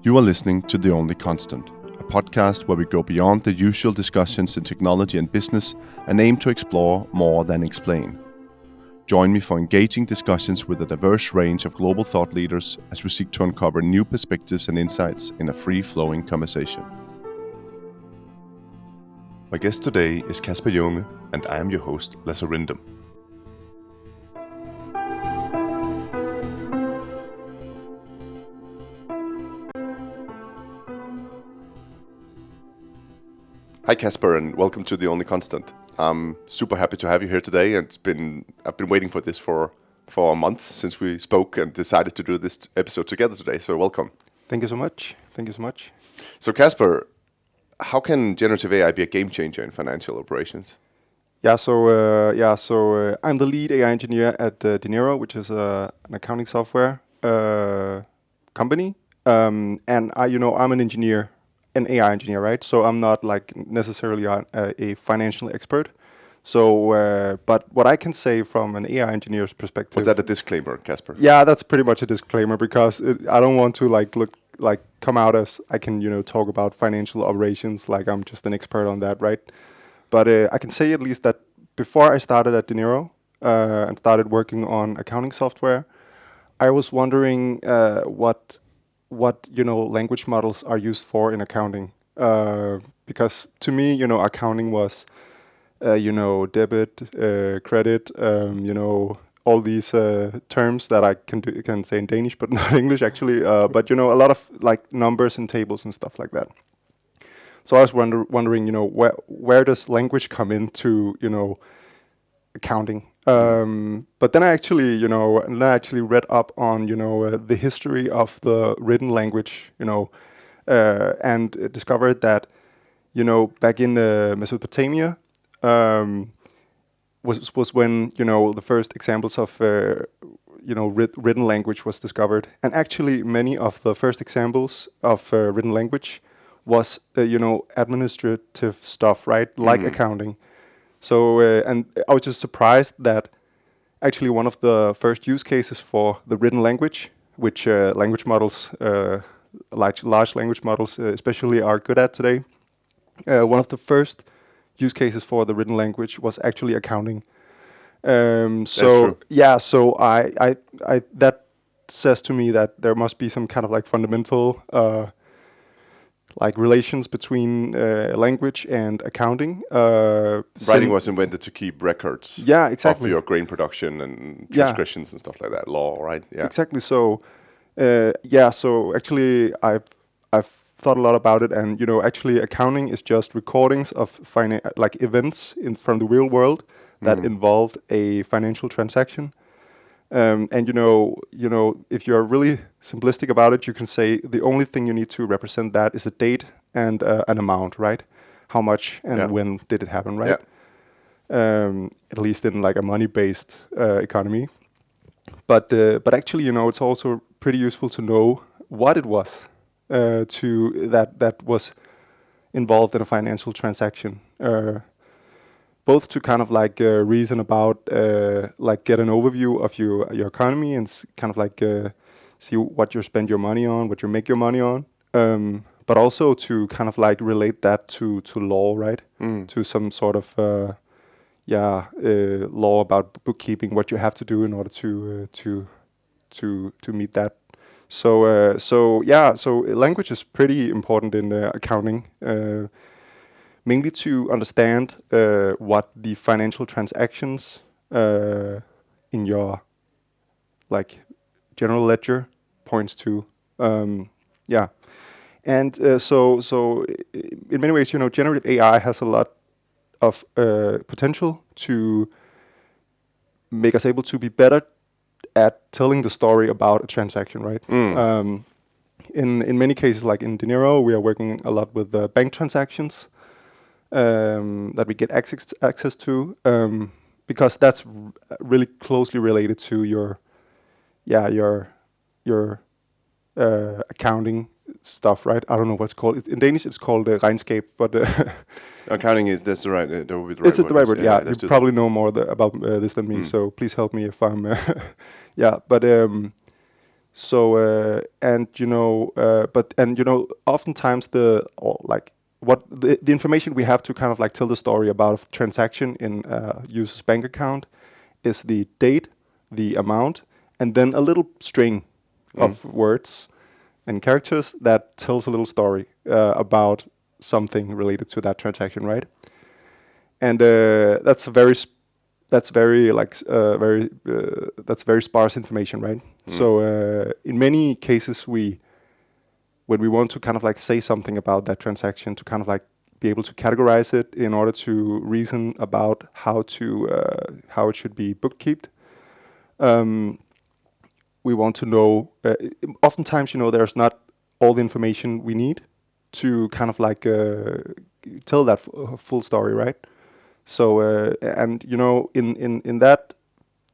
You are listening to The Only Constant, a podcast where we go beyond the usual discussions in technology and business and aim to explore more than explain. Join me for engaging discussions with a diverse range of global thought leaders as we seek to uncover new perspectives and insights in a free-flowing conversation. My guest today is Kasper Junge, and I am your host, Lasse Rindom. Hi Kasper, and welcome to The Only Constant. I'm super happy to have you here today, and I've been waiting for this for months since we spoke and decided to do this episode together today, so welcome. Thank you so much. So Kasper, how can generative AI be a game changer in financial operations? So I'm the lead AI engineer at Dinero, which is an accounting software company, and I'm an engineer. An AI engineer, right? So I'm not like necessarily a financial expert. So, but what I can say from an AI engineer's perspective. Was that a disclaimer, Kasper? Yeah, that's pretty much a disclaimer because I don't want to come out as I can talk about financial operations like I'm just an expert on that, right? But I can say at least that before I started at Dinero and started working on accounting software, I was wondering what language models are used for in accounting. Because to me, accounting was, debit, credit, all these terms that I can say in Danish, but not English actually. But a lot of like numbers and tables and stuff like that. So I was wondering, where does language come into, accounting? But then I actually, read up on, the history of the written language, and discovered that, back in Mesopotamia, was when, the first examples of, written language was discovered. And actually many of the first examples of written language was, administrative stuff, right? Like accounting. So, and I was just surprised that actually one of the first use cases for the written language, which language models, large language models especially are good at today, one of the first use cases for the written language was actually accounting. That's true. Yeah, so I that says to me that there must be some kind of like fundamental relations between language and accounting. Writing was invented to keep records. Yeah, exactly. Of your grain production and transcriptions and stuff like that. Law, right? Yeah. Exactly. So, So actually, I've thought a lot about it, and actually, accounting is just recordings of events from the real world that involved a financial transaction. And if you're really simplistic about it, you can say the only thing you need to represent that is a date and an amount, right? How much and when did it happen, right? Yeah. At least in like a money-based economy. But actually, it's also pretty useful to know what it was that was involved in a financial transaction. Both to kind of like reason about, get an overview of your economy and kind of see what you spend your money on, what you make your money on, but also to kind of like relate that to law, right? To some sort of law about bookkeeping, what you have to do in order to meet that. So language is pretty important in accounting. Mainly to understand what the financial transactions in your general ledger points to. And so in many ways, generative AI has a lot of potential to make us able to be better at telling the story about a transaction, right? In many cases, like in Dinero, we are working a lot with bank transactions. That we get access to, because that's really closely related to your accounting stuff, right? I don't know what's called. In Danish, it's called regnskab, but accounting that's the right. That would be the right is it the right word? Yeah, you probably know more about this than me, so please help me if I'm. So oftentimes the information we have to kind of like tell the story about a transaction in a user's bank account is the date, the amount, and then a little string of words and characters that tells a little story about something related to that transaction, right? And that's very that's very sparse information, right? So in many cases, when we want to kind of like say something about that transaction, to kind of like be able to categorize it in order to reason about how it should be bookkept, we want to know. Oftentimes, there's not all the information we need to kind of like tell that full story, right? So in that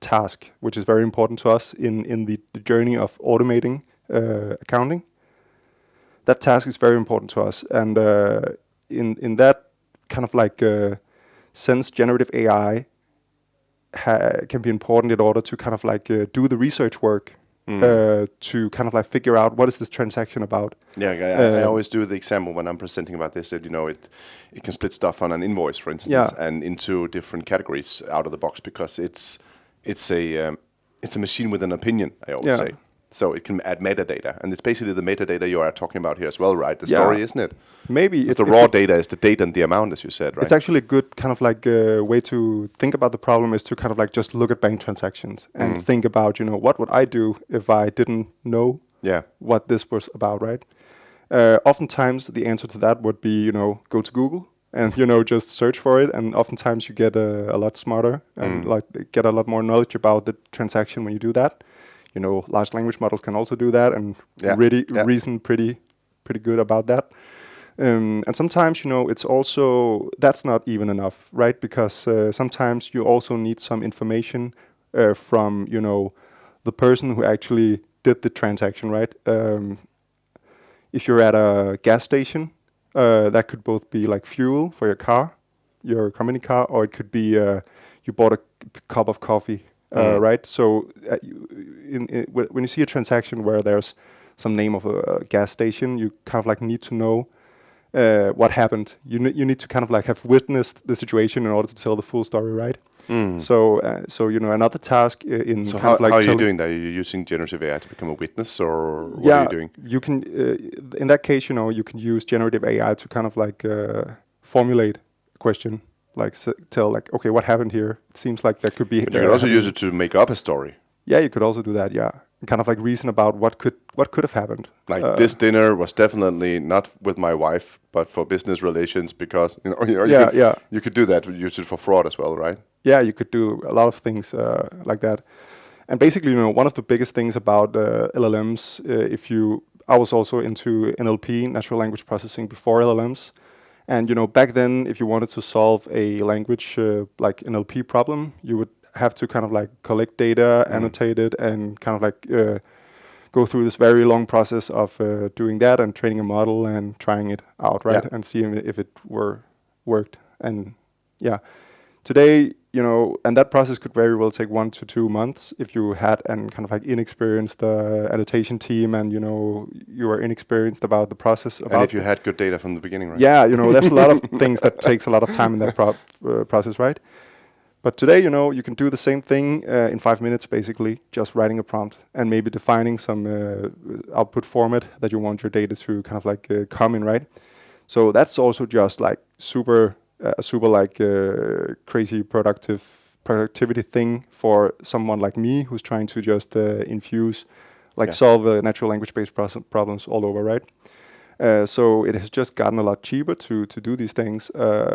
task, which is very important to us in the journey of automating accounting, that task is very important to us. And in that kind of like sense, generative AI can be important in order to kind of like do the research work to kind of like figure out what is this transaction about. I always do the example when I'm presenting about this that it can split stuff on an invoice, for instance, and into different categories out of the box, because it's a machine with an opinion, I always say. So it can add metadata, and it's basically the metadata you are talking about here as well, right? The story, isn't it? Maybe it's the raw data is the date and the amount, as you said, right? It's actually a good kind of like way to think about the problem, is to kind of like just look at bank transactions and think about, what would I do if I didn't know what this was about, right? Oftentimes the answer to that would be, go to Google and, just search for it. And oftentimes you get a lot smarter and like get a lot more knowledge about the transaction when you do that. Large language models can also do that and really reason pretty good about that. And sometimes, it's also, that's not even enough, right? Because sometimes you also need some information from, the person who actually did the transaction, right? If you're at a gas station, that could both be like fuel for your car, your company car, or it could be you bought a cup of coffee, right? So when you see a transaction where there's some name of a gas station, you kind of like need to know what happened. You need to kind of like have witnessed the situation in order to tell the full story, right? So another task in so kind of like how are you doing that? Are you using generative AI to become a witness, or what are you doing? You can in that case, you can use generative AI to kind of like formulate a question, like tell like, okay, what happened here? It seems like that could be. But you can also use it to make up a story. Yeah, you could also do that. Yeah, and kind of like reason about what could have happened. Like this dinner was definitely not with my wife, but for business relations, because you could do that. Use it for fraud as well, right? Yeah, you could do a lot of things like that. And basically, one of the biggest things about LLMs, I was also into NLP, natural language processing, before LLMs. And, back then, if you wanted to solve a language like NLP problem, you would have to kind of like collect data, annotate it, and kind of like go through this very long process of doing that and training a model and trying it out, right? Yeah. And seeing if it worked. And today, and that process could very well take 1 to 2 months if you had an kind of like inexperienced annotation team, and you were inexperienced about the process. And if you had good data from the beginning, right? Yeah, there's a lot of things that takes a lot of time in that process, right? But today, you can do the same thing in 5 minutes, basically, just writing a prompt and maybe defining some output format that you want your data to kind of like come in, right? So that's also just like super like crazy productivity thing for someone like me who's trying to just solve natural language-based problems all over, right? So it has just gotten a lot cheaper to do these things,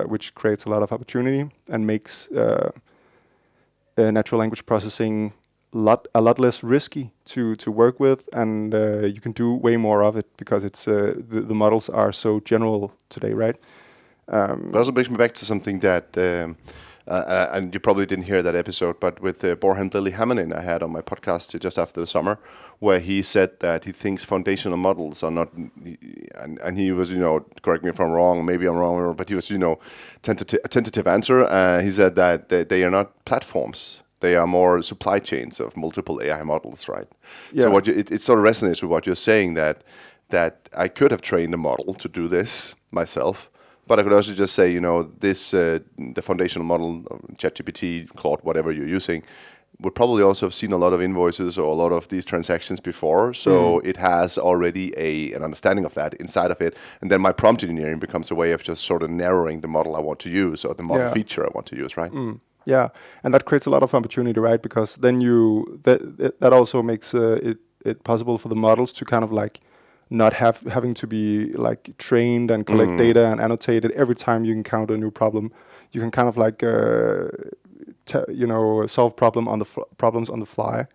which creates a lot of opportunity and makes natural language processing a lot less risky to work with, and you can do way more of it because it's the models are so general today, right? It also brings me back to something that, and you probably didn't hear that episode, but with Borhan Billy Hamanin I had on my podcast just after the summer, where he said that he thinks foundational models are not, and he was, correct me if I'm wrong, maybe I'm wrong, but he was, tentative answer. He said that they are not platforms. They are more supply chains of multiple AI models, right? Yeah. So it sort of resonates with what you're saying, that I could have trained a model to do this myself, but I could also just say, this the foundational model, ChatGPT, Claude, whatever you're using, would probably also have seen a lot of invoices or a lot of these transactions before, so it has already an understanding of that inside of it, and then my prompt engineering becomes a way of just sort of narrowing the model I want to use or the model feature I want to use, right? Yeah, and that creates a lot of opportunity, right? Because then that also makes it possible for the models to kind of like not having to be like trained and collect data and annotate it every time you encounter a new problem. You can kind of like solve problems on the fly,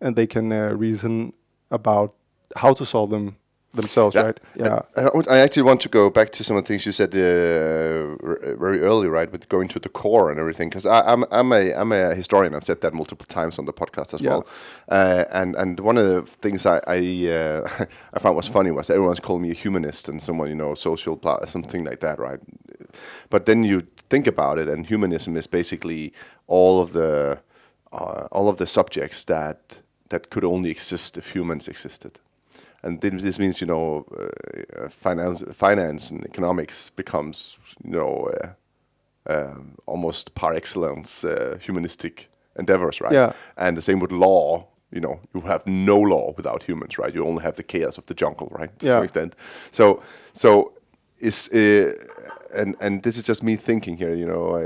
and they can reason about how to solve them themselves, right? Yeah. I actually want to go back to some of the things you said very early, right, with going to the core and everything, because I'm a historian. I've said that multiple times on the podcast as well. And one of the things I I found was funny was everyone's calling me a humanist and someone, social, something like that, right? But then you think about it, and humanism is basically all of the subjects that could only exist if humans existed. And this means, finance and economics becomes, almost par excellence humanistic endeavors, right? Yeah. And the same with law. You have no law without humans, right? You only have the chaos of the jungle, right? To some extent. So is and this is just me thinking here.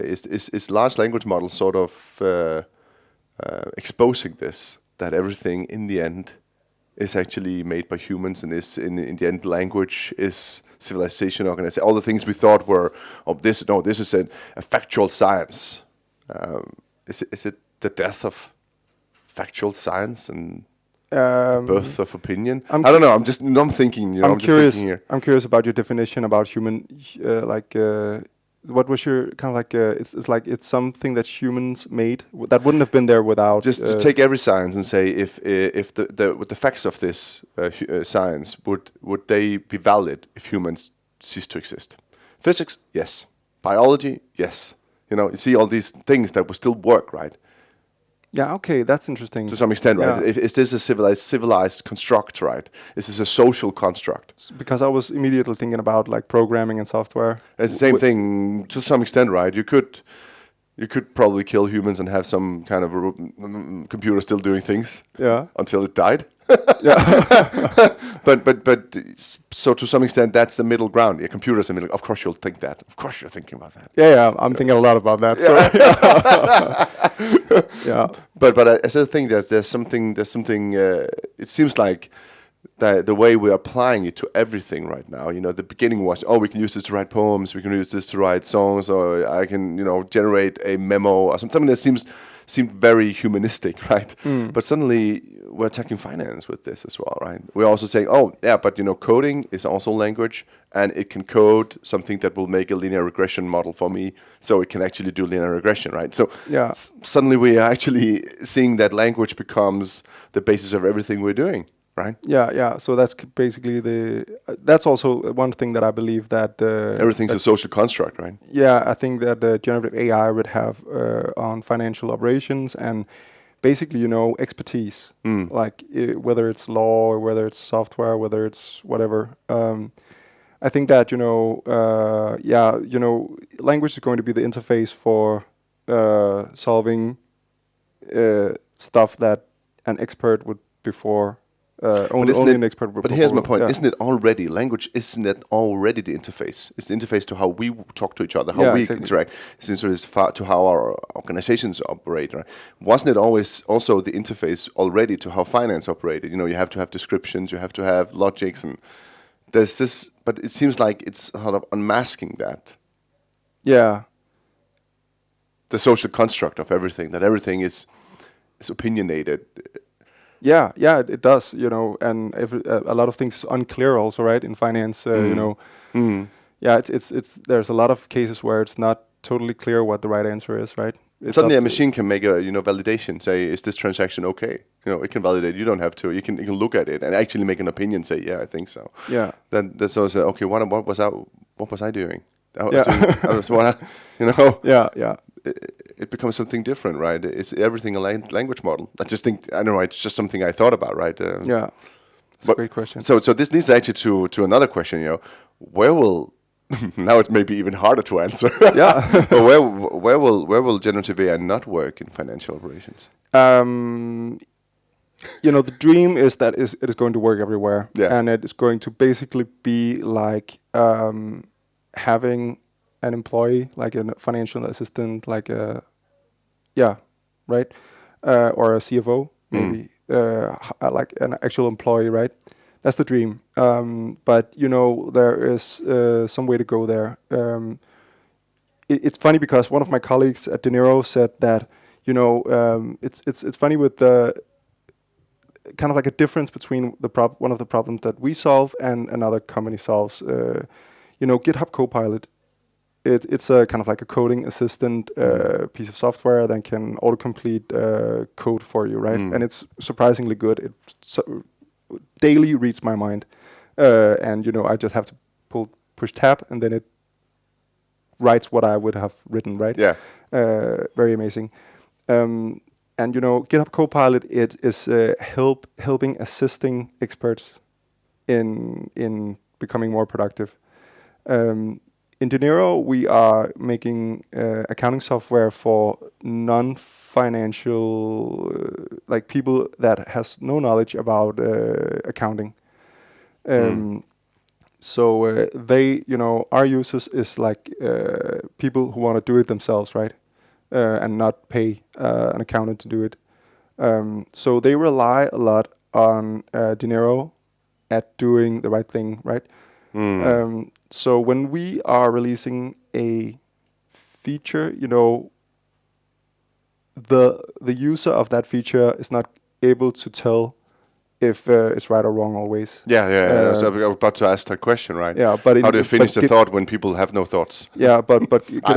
Is large language models sort of exposing this, that everything in the end is actually made by humans, and is in the end language is civilization, organization, all the things we thought were this is a factual science. Is it the death of factual science and the birth of opinion? I don't know. I'm thinking. I'm curious. Just thinking here. I'm curious about your definition about human. What was your kind of like? It's like it's something that humans made that wouldn't have been there without. Just take every science and say if the facts of this science would they be valid if humans cease to exist? Physics, yes. Biology, yes. You see all these things that would still work, right? Yeah, okay, that's interesting. To some extent, right? Is this a civilized construct, right? Is this a social construct? Because I was immediately thinking about like programming and software. It's the same thing to some extent, right? You could probably kill humans and have some kind of computer still doing things until it died. but so to some extent that's the middle ground. Your computer's a middle. Of course you'll think that. Of course you're thinking about that. Yeah, I'm thinking a lot about that. So yeah. But I still think there's something. It seems like the way we're applying it to everything right now. The beginning was, we can use this to write poems. We can use this to write songs, or I can generate a memo or something that seemed very humanistic, right? But suddenly we're attacking finance with this as well, right? We're also saying, but coding is also language, and it can code something that will make a linear regression model for me, so it can actually do linear regression, right? So suddenly we are actually seeing that language becomes the basis of everything we're doing, right? Yeah. So that's basically that's also one thing that I believe that everything's a social construct, right? Yeah, I think that the generative AI would have on financial operations and basically, expertise, like whether it's law or whether it's software, whether it's whatever. I think that language is going to be the interface for solving stuff that an expert would before. Only an expert would. But here's my point: isn't it already language? Isn't it already the interface? It's the interface to how we talk to each other, how we interact. It's the interface to how our organizations operate. Right? Wasn't it always also the interface already to how finance operated? You have to have descriptions, you have to have logics, and there's this. But it seems like it's sort of unmasking that. Yeah. The social construct of everything, that everything is opinionated. Yeah, it does, and a lot of things is unclear also, right? In finance, Yeah, it's there's a lot of cases where it's not totally clear what the right answer is, right? Suddenly a machine can make a validation, say, is this transaction okay? It can validate. You don't have to. You can look at it and actually make an opinion, say, yeah, I think so. Yeah. Then that's also okay. What was I doing? I was Yeah. doing, I was Yeah. it becomes something different, right? Is everything a language model? I just think, I don't know, it's just something I thought about, right? Yeah, it's a great question. So this leads actually to another question, where will, now it's maybe even harder to answer. Yeah. But where will generative AI not work in financial operations? The dream is that it is going to work everywhere, Yeah. and it is going to basically be like having an employee, like a financial assistant, like right, or a CFO, maybe, like an actual employee, right? That's the dream. But there is some way to go there. It's funny because one of my colleagues at Dinero said that it's funny with the kind of like a difference between one of the problems that we solve and another company solves. GitHub Copilot. It's a kind of like a coding assistant piece of software that can autocomplete code for you, right? And it's surprisingly good. It daily reads my mind, and I just have to push tab, and then it writes what I would have written, right? Yeah. Very amazing. And GitHub Copilot, it is helping assisting experts in becoming more productive. In Dinero, we are making accounting software for non-financial, like people that has no knowledge about accounting. So they, our users is like people who want to do it themselves, right? And not pay an accountant to do it. So they rely a lot on Dinero at doing the right thing, right? So when we are releasing a feature, the user of that feature is not able to tell if it's right or wrong always. Yeah. So I was about to ask that question, right? Yeah, but how do you finish the thought when people have no thoughts? Yeah, but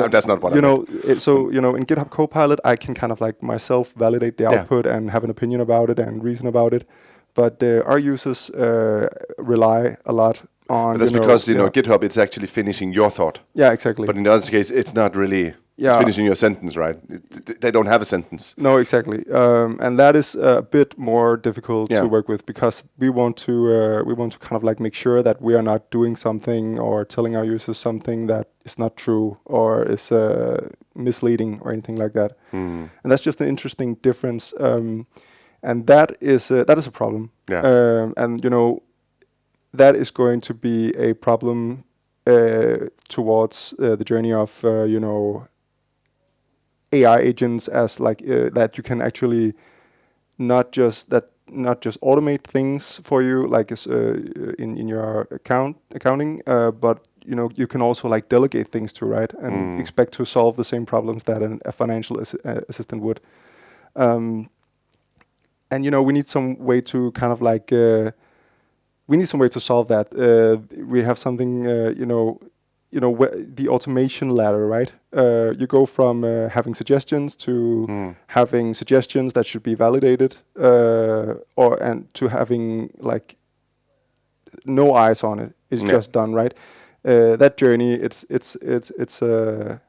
that's not what I meant. So in GitHub Copilot, I can kind of like myself validate the output and have an opinion about it and reason about it. But our users rely a lot on. But that's because GitHub, it's actually finishing your thought. Yeah, exactly. But in the other case, it's not really. It's finishing your sentence, right? They don't have a sentence. No, exactly. And that is a bit more difficult to work with because we want to kind of like make sure that we are not doing something or telling our users something that is not true or is misleading or anything like that. And that's just an interesting difference. And that is a problem. Yeah. And that is going to be a problem towards the journey of AI agents as like that you can actually not just automate things for you like in your accounting, but you can also like delegate things to, right, and expect to solve the same problems that a financial assistant would. And we need some way to kind of like we need some way to solve that. We have something the automation ladder, right? You go from having suggestions to having suggestions that should be validated, and to having like no eyes on it. It's just done, right? That journey, it's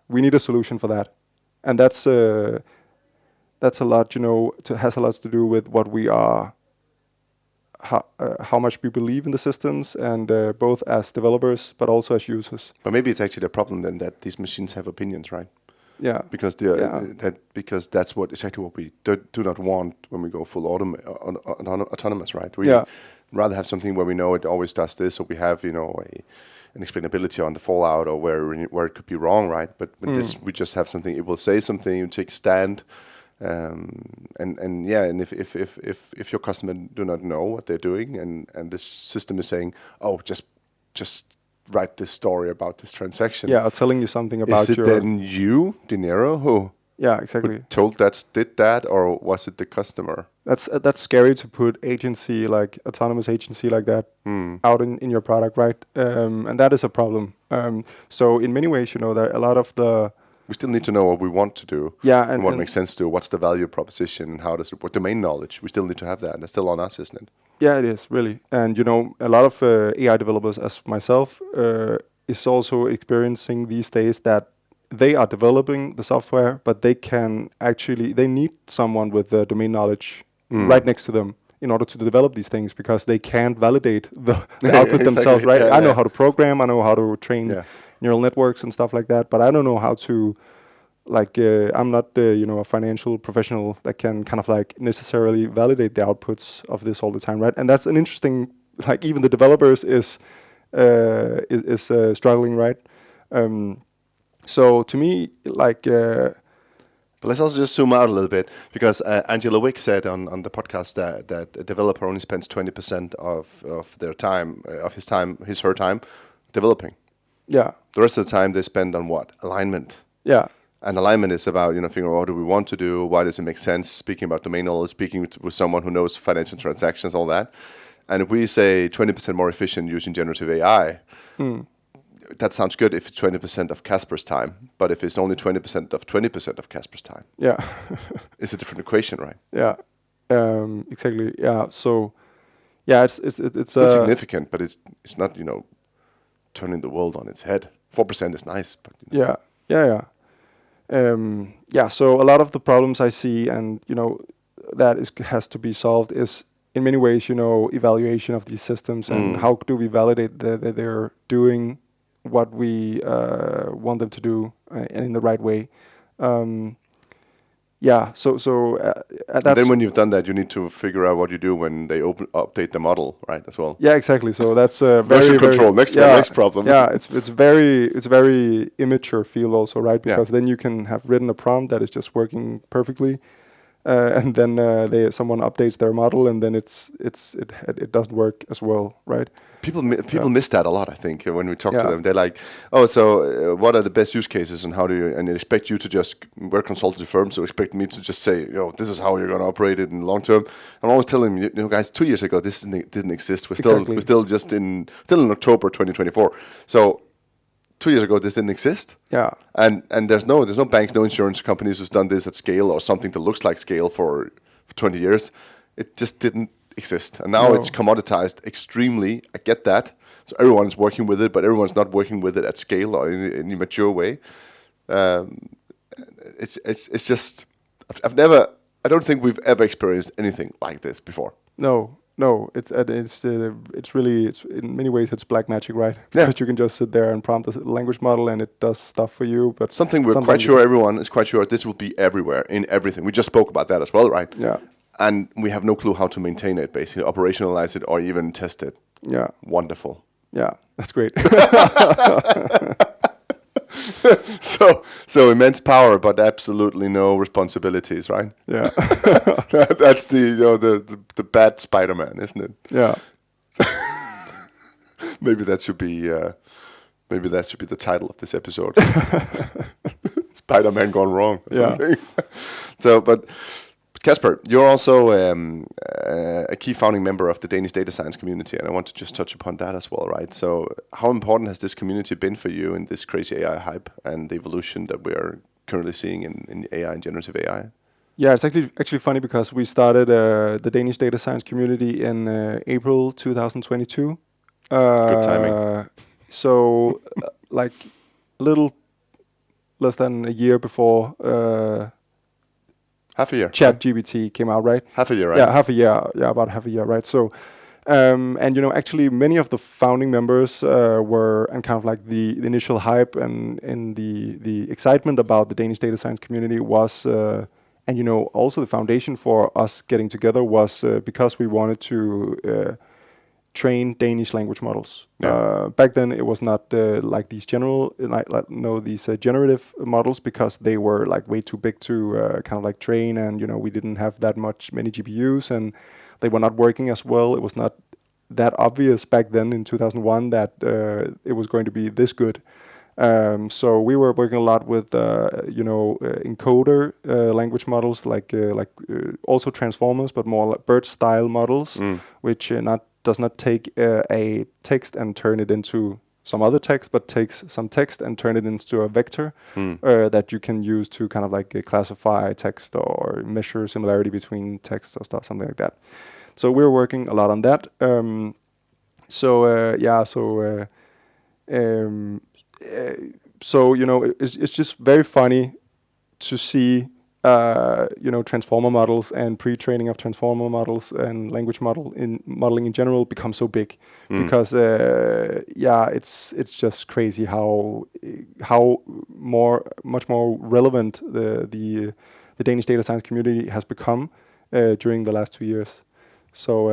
we need a solution for that, and that's a lot, has a lot to do with what we are. How much we believe in the systems, and both as developers but also as users. But maybe it's actually a problem then that these machines have opinions, right? Yeah. Because because that's exactly what we do not want when we go full autonomous, right? We rather have something where we know it always does this, or we have an explainability on the fallout or where it could be wrong, right? But with this, we just have something. It will say something. You take a stand. And if your customer do not know what they're doing, and the system is saying, oh, just write this story about this transaction. Yeah, or telling you something about is it then you, Dinero, who did that, or was it the customer? That's scary to put agency, like autonomous agency like that out in your product, right? And that is a problem. So in many ways, there are a lot of the. We still need to know what we want to do, and what makes sense to do. What's the value proposition? How does it work? Domain knowledge. We still need to have that. And that's still on us, isn't it? Yeah, it is, really. And, a lot of AI developers, as myself, is also experiencing these days that they are developing the software, but they need someone with the domain knowledge right next to them in order to develop these things, because they can't validate the output Exactly. themselves, right? Yeah, I know yeah. how to program, I know how to train Yeah. neural networks and stuff like that, but I don't know how to, like, I'm not a financial professional that can kind of like necessarily validate the outputs of this all the time, right? And that's an interesting, like, even the developers is struggling, right? So to me, like, But let's also just zoom out a little bit, because Angela Wick said on the podcast that a developer only spends 20% of their time, her time, developing. yeah, The rest of the time they spend on what? Alignment. yeah, And alignment is about, figuring out what do we want to do, why does it make sense, speaking about domain knowledge, speaking with someone who knows financial transactions, all that. And if we say 20% more efficient using generative AI, that sounds good if it's 20% of Kasper's time. But if it's only 20% of 20% of Kasper's time, yeah, it's a different equation, right? yeah, exactly, yeah. So yeah, it's Still significant, but it's not, turning the world on its head. 4% is nice, but yeah, yeah, yeah. So a lot of the problems I see, and that has to be solved, is in many ways, evaluation of these systems, and how do we validate that they're doing what we want them to do, and in the right way. Yeah. So and that's then when you've done that, you need to figure out what you do when they update the model, right, as well. yeah, exactly. So that's Version very control, very next next problem. yeah. It's very immature field also, right? Yeah. Because then you can have written a prompt that is just working perfectly, and then someone updates their model, and then it doesn't work as well, right? People miss that a lot, I think, when we talk to Yeah. them. They're like, "Oh, so what are the best use cases, and how do you?" And they expect you to just, we're consultancy firms, so expect me to just say, "This is how you're going to operate it in the long term." I'm always telling them, guys, 2 years ago this didn't exist. Exactly. We're still just still in October 2024. So 2 years ago this didn't exist. Yeah. And there's no banks, no insurance companies who's done this at scale or something that looks like scale for 20 years. It just didn't exist. And now No. it's commoditized extremely. I get that. So everyone is working with it, but everyone's not working with it at scale or in a mature way. It's just, I don't think we've ever experienced anything like this before. No, it's really, it's in many ways it's black magic, right? Yeah. Because you can just sit there and prompt a language model and it does stuff for you. But Something we're quite sure everyone is quite sure this will be everywhere in everything. We just spoke about that as well, right? Yeah. And we have no clue how to maintain it, basically operationalize it or even test it. Yeah. Wonderful. Yeah, that's great. So immense power, but absolutely no responsibilities, right? Yeah. That's the bad Spider-Man, isn't it? Yeah. Maybe that should be the title of this episode. Spider-Man gone wrong or something. So, but Kasper, you're also a key founding member of the Danish data science community, and I want to just touch upon that as well, right? So how important has this community been for you in this crazy AI hype and the evolution that we are currently seeing in AI and generative AI? Yeah, it's actually funny because we started the Danish data science community in April 2022. Good timing. So, like, a little less than a year before Half a year. ChatGPT came out, right? Half a year, right? Yeah, half a year. Yeah, about half a year, right? So, and actually, many of the founding members were, and kind of like the initial hype and the excitement about the Danish data science community was, and also the foundation for us getting together was because we wanted to train Danish language models. Yeah. Back then, it was not like these these generative models, because they were like way too big to kind of like train, and we didn't have that many GPUs, and they were not working as well. It was not that obvious back then in 2001 that it was going to be this good. So we were working a lot with encoder language models, like also transformers, but more like BERT style models, which does not take a text and turn it into some other text, but takes some text and turn it into a vector that you can use to kind of like classify text or measure similarity between text or stuff, something like that. So we're working a lot on that. so it's just very funny to see transformer models and pre-training of transformer models and language modeling in general become so big, because it's just crazy how much more relevant the Danish data science community has become during the last 2 years. So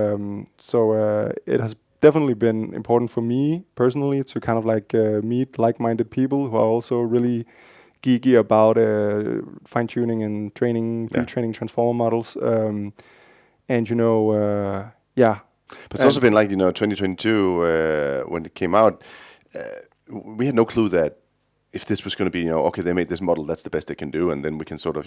it has definitely been important for me personally to kind of like meet like-minded people who are also really geeky about fine-tuning and pre-training transformer models. And But it's also been like 2022 when it came out. We had no clue that if this was going to be okay, they made this model, that's the best they can do, and then we can sort of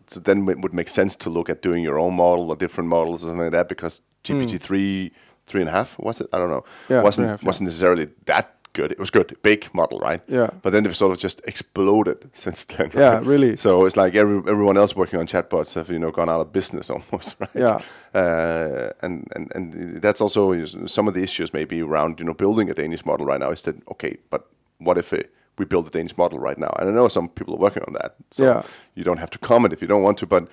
so then it would make sense to look at doing your own model or different models or something like that, because GPT 3.5 was it? I don't know. Yeah, wasn't necessarily that good. It was good, big model, right? Yeah. But then they've sort of just exploded since then. Right? Yeah, really. So it's like everyone else working on chatbots have gone out of business almost, right? Yeah. And that's also some of the issues maybe around building a Danish model right now is that okay, but what if we build a Danish model right now? And I know some people are working on that, so you don't have to comment if you don't want to, but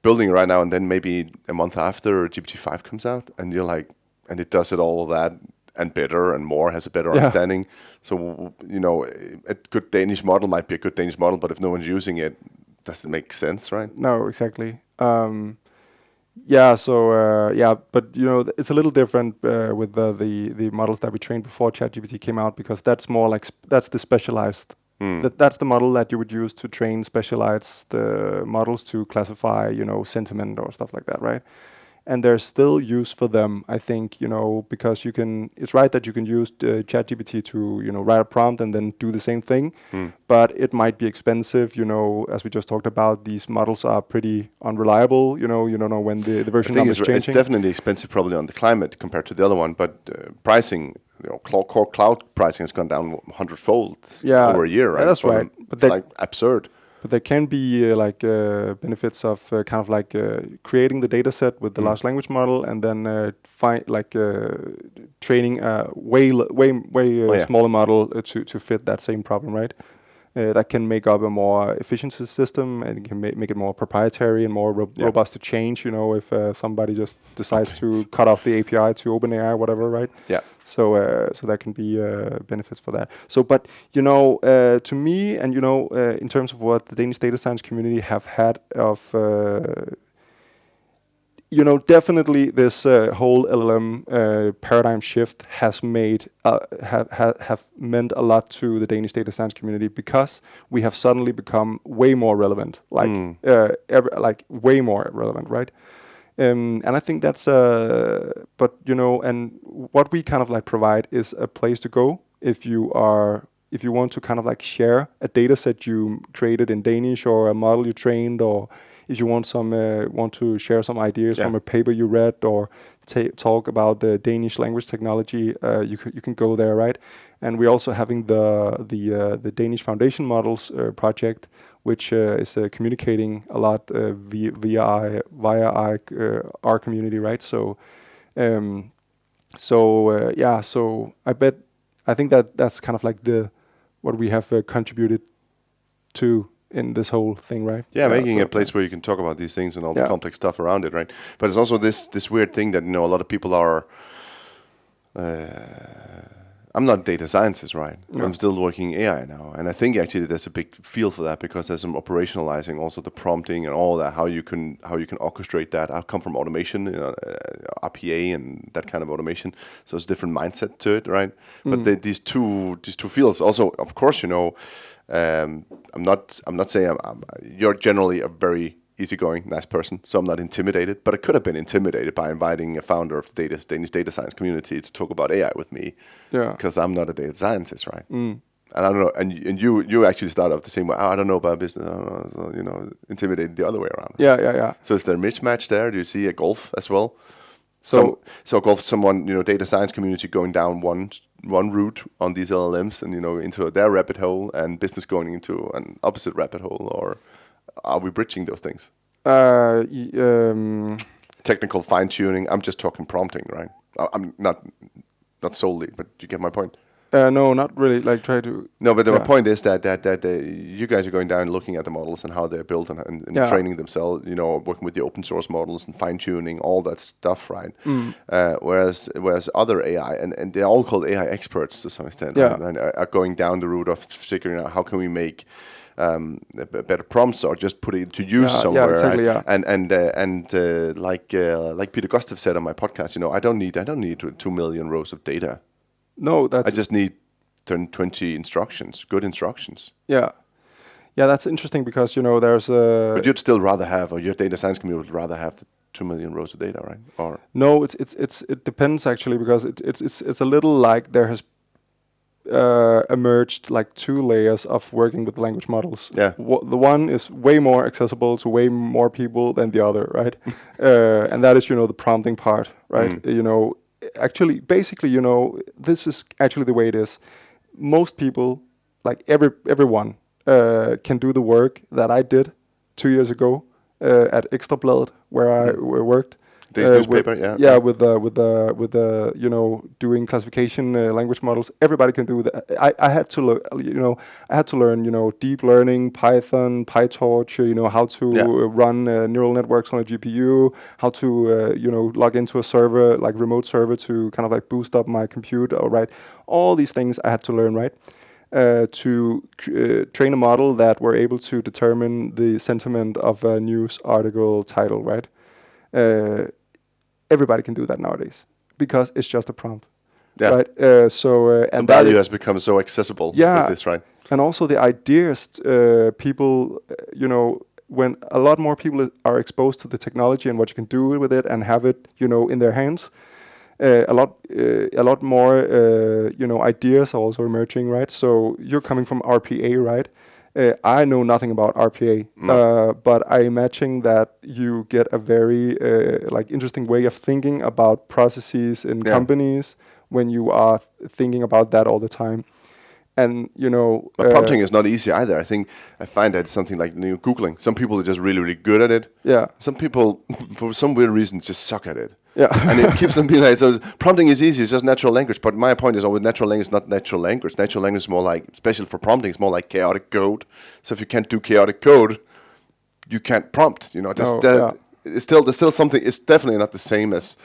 building it right now and then maybe a month after GPT-5 comes out and you're like, and it does it all of that and better and more, has a better understanding. So, a good Danish model might be a good Danish model, but if no one's using it, doesn't make sense, right? No, exactly. But it's a little different with the models that we trained before ChatGPT came out, because that's more like that's the specialized. That's the model that you would use to train specialized models to classify, sentiment or stuff like that, right? And there's still use for them, I think, because it's right that you can use ChatGPT to, write a prompt and then do the same thing, but it might be expensive, as we just talked about. These models are pretty unreliable, you don't know when the version number is changing. It's definitely expensive probably on the climate compared to the other one, but pricing, core cloud pricing has gone down 100-fold over a year, right? Yeah, that's right. But it's like absurd. But there can be benefits of kind of like creating the data set with the large language model, and then training a way smaller model to fit that same problem, right? That can make up a more efficient system, and it can make it more proprietary and more robust to change. If somebody just decides to cut off the API to OpenAI, whatever, right? Yeah. So there can be benefits for that. So, but to me, and in terms of what the Danish data science community have had of definitely this whole LLM paradigm shift has made have meant a lot to the Danish data science community, because we have suddenly become way more relevant, way more relevant, right? And I think that's but and what we kind of like provide is a place to go if you want to kind of like share a data set you created in Danish, or a model you trained, or if you want to share some ideas from a paper you read, or talk about the Danish language technology, you can go there, right? And we're also having the Danish Foundation Models project, which is communicating a lot via our community, right? So I think that's kind of like what we have contributed to in this whole thing, right? Yeah, making a place where you can talk about these things and all the complex stuff around it, right? But it's also this weird thing that a lot of people are. I'm not a data scientist, right? No. I'm still working AI now, and I think actually there's a big field for that, because there's some operationalizing, also the prompting and all that. How you can orchestrate that. I come from automation, RPA and that kind of automation, so it's a different mindset to it, right? But these two fields also, of course, I'm not saying you're generally a very easygoing, nice person, so I'm not intimidated. But I could have been intimidated by inviting a founder of the Danish data science community to talk about AI with me, because I'm not a data scientist, right? And I don't know. And you actually start off the same way. I don't know about business. So, intimidated the other way around. Yeah. So is there a mismatch there? Do you see a gulf as well? So gulf, someone data science community going down one route on these LLMs and into their rabbit hole, and business going into an opposite rabbit hole, or are we bridging those things? Technical fine tuning. I'm just talking prompting, right? I'm not solely, but you get my point. No, not really. Like try to. No, but my Yeah. point is that you guys are going down and looking at the models and how they're built and Yeah. training themselves. Working with the open source models and fine tuning all that stuff, right? Whereas other AI and they're all called AI experts to some extent, Yeah. right? And are going down the route of figuring out how can we make better prompts or just put it to use Yeah, somewhere. exactly, Right? yeah. Like Peter Gustav said on my podcast, I don't need 2 million rows of data. No, I that's just need 20 instructions, good instructions. yeah. Yeah, that's interesting because there's a But you'd still rather have, or your data science community would rather have the 2 million rows of data, right? Or no. It depends actually because it's a little like there has emerged like two layers of working with language models. Yeah. The one is way more accessible to way more people than the other, right? And that is the prompting part, right? Actually, basically, this is actually the way it is. Most people, like everyone, can do the work that I did 2 years ago at Ekstrabladet, where I worked. This newspaper, With doing classification language models. Everybody can do that. I had to learn deep learning, Python, PyTorch, how to run neural networks on a GPU, how to log into a server, like remote server, to kind of like boost up my computer, right? All these things I had to learn, right? To train a model that were able to determine the sentiment of a news article title, right? Everybody can do that nowadays because it's just a prompt, right? And the value has become so accessible with this, right? And also the ideas, people, when a lot more people are exposed to the technology and what you can do with it and have it, in their hands, a lot more, ideas are also emerging, right? So you're coming from RPA, right? I know nothing about RPA, but I imagine that you get a very interesting way of thinking about processes in companies when you are thinking about that all the time. And but prompting is not easy either. I find that something like Googling. Some people are just really, really good at it. Yeah. Some people, for some weird reason, just suck at it. Yeah. And it keeps them being like, so prompting is easy, it's just natural language. But my point is always natural language is not natural language. Natural language is more like, especially for prompting, it's more like chaotic code. So if you can't do chaotic code, you can't prompt. It's still something, it's definitely not the same as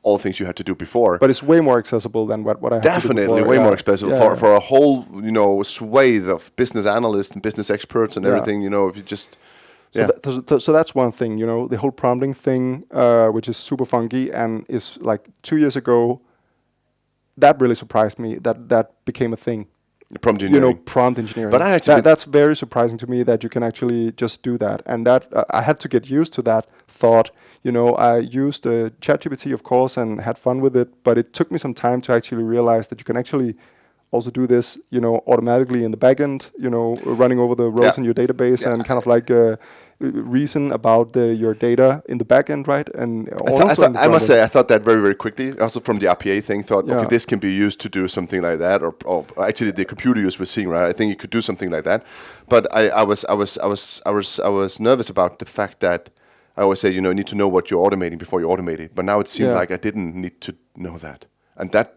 all things you had to do before. But it's way more accessible than what I had to do before. Definitely way more accessible for a whole, swathe of business analysts and business experts and everything, if you just... So that's one thing, the whole prompting thing, which is super funky and is like 2 years ago, that really surprised me that became a thing. Prompt engineering. Prompt engineering. But that's very surprising to me that you can actually just do that. And that I had to get used to that thought. I used ChatGPT, of course, and had fun with it, but it took me some time to actually realize that you can actually also do this, automatically in the backend, running over the rows in your database and kind of like reason about your data in the backend, right? And I must say, I thought that very, very quickly. Also from the RPA thing, okay, this can be used to do something like that, or actually the computer use we're seeing, right? I think you could do something like that. But I was nervous about the fact that I always say, you need to know what you're automating before you automate it. But now it seemed like I didn't need to know that, and that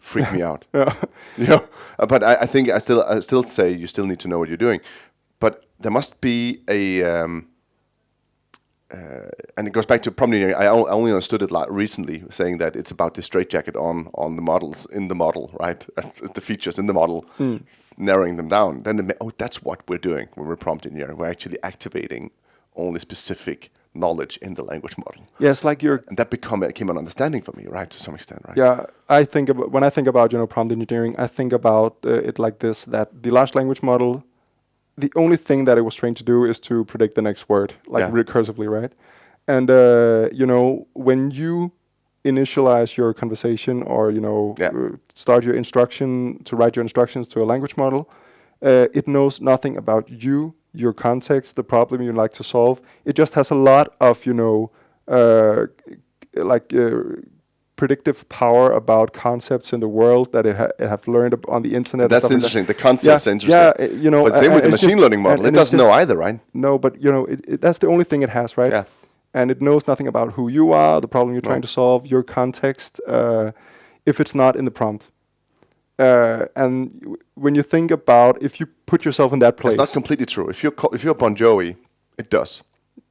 freaked me out. But I think I still say you still need to know what you're doing. But there must be a, and it goes back to prompt engineering. I only understood it recently, saying that it's about the straitjacket on the models in the model, right? That's the features in the model, narrowing them down. Then that's what we're doing when we're prompt engineering. We're actually activating only specific knowledge in the language model. Yes, like and that became an understanding for me, right, to some extent, right? Yeah, when I think about prompt engineering, I think about it like this: that the large language model, the only thing that it was trained to do is to predict the next word, recursively, right? And when you initialize your conversation or start your instruction to write your instructions to a language model, it knows nothing about you, your context, the problem you like to solve. It just has a lot of predictive power about concepts in the world that it have learned on the internet. That's interesting. The concepts are interesting. Yeah, but same with the machine learning model. It doesn't know either, right? No, but that's the only thing it has, right? Yeah. And it knows nothing about who you are, the problem you're trying to solve, your context, if it's not in the prompt. And when you think about, if you put yourself in that place, It's not completely true. If you're Bon Jovi, it does.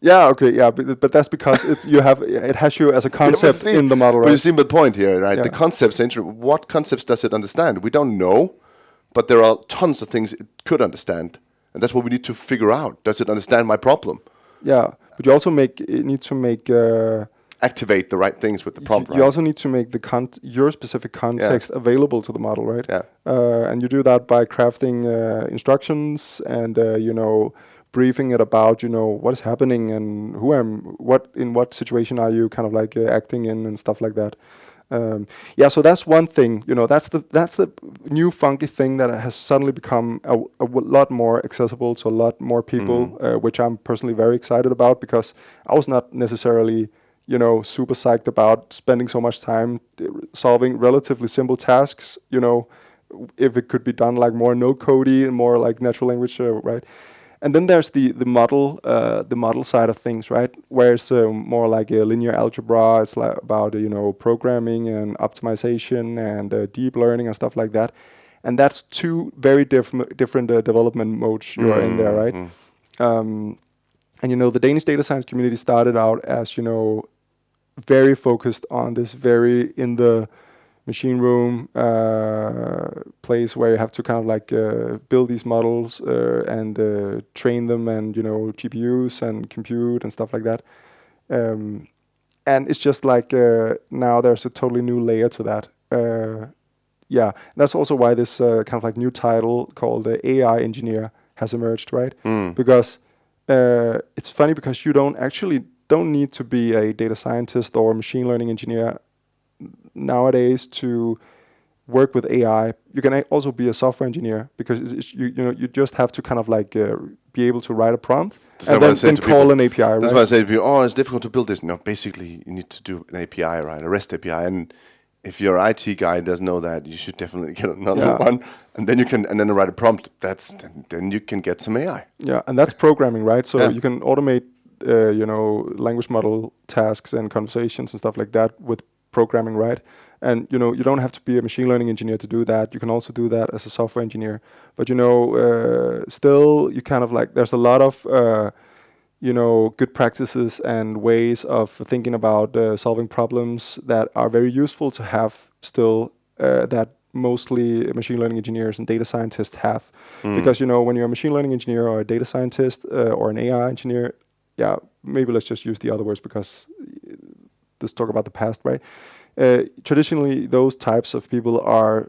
yeah, okay, yeah, but that's because it has you as a concept in the model, But you right? see the point here, right? Yeah. The concepts. What concepts does it understand? We don't know, but there are tons of things it could understand, and that's what we need to figure out. Does it understand my problem? Yeah, but you also need to make Activate the right things with the prompt, you right? also need to make your specific context available to the model, right? Yeah. And you do that by crafting instructions and briefing it about what is happening and in what situation are you kind of like acting in and stuff like that. So that's one thing. That's the new funky thing that has suddenly become a lot more accessible to a lot more people, which I'm personally very excited about, because I was not necessarily super psyched about spending so much time solving relatively simple tasks. If it could be done like more no codey and more like natural language, right? And then there's the model side of things, right? Where it's more like a linear algebra. It's like about programming and optimization and deep learning and stuff like that. And that's two very different development modes you're in there, right? And the Danish data science community started out as very focused on this very in the machine room place where you have to kind of like build these models and train them, and GPUs and compute and stuff like that. And it's just like now there's a totally new layer to that. Yeah, that's also why this kind of like new title called AI engineer has emerged, right? Because it's funny, because you don't need to be a data scientist or machine learning engineer nowadays to work with AI. You can also be a software engineer, because you just have to kind of like be able to write a prompt and then call an API, right? That's why I say to people, it's difficult to build this. No, basically you need to do an API, right? A REST API. And if your IT guy doesn't know that, you should definitely get another one. And then you can, and then write a prompt. Then you can get some AI. Yeah, and that's programming, right? So you can automate, language model tasks and conversations and stuff like that with programming, right? And you don't have to be a machine learning engineer to do that. You can also do that as a software engineer. But still, you kind of like, there's a lot of good practices and ways of thinking about solving problems that are very useful to have still, that mostly machine learning engineers and data scientists have. Because when you're a machine learning engineer or a data scientist or an AI engineer, maybe let's just use the other words, because let's talk about the past, right? Traditionally, those types of people are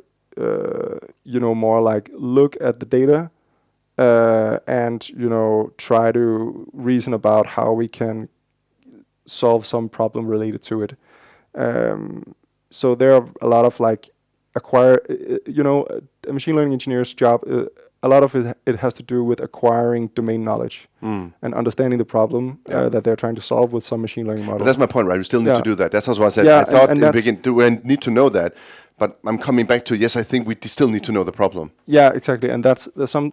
more like look at the data and try to reason about how we can solve some problem related to it. So there are a lot of like a machine learning engineer's job. A lot of it has to do with acquiring domain knowledge and understanding the problem that they're trying to solve with some machine learning model. But that's my point, right? We still need to do that. That's also what I said. Yeah, I thought and in the beginning, do we need to know that? But I'm coming back to, yes, I think we still need to know the problem. Yeah, exactly. And that's some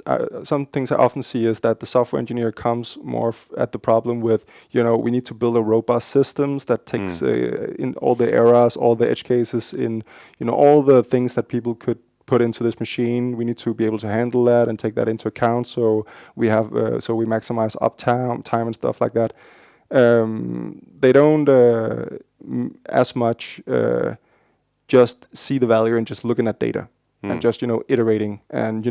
things I often see is that the software engineer comes more at the problem with, we need to build a robust systems that takes in all the errors, all the edge cases, in all the things that people could put into this machine. We need to be able to handle that and take that into account. So we have we maximize uptime and stuff like that. They don't as much just see the value in just looking at data and just iterating and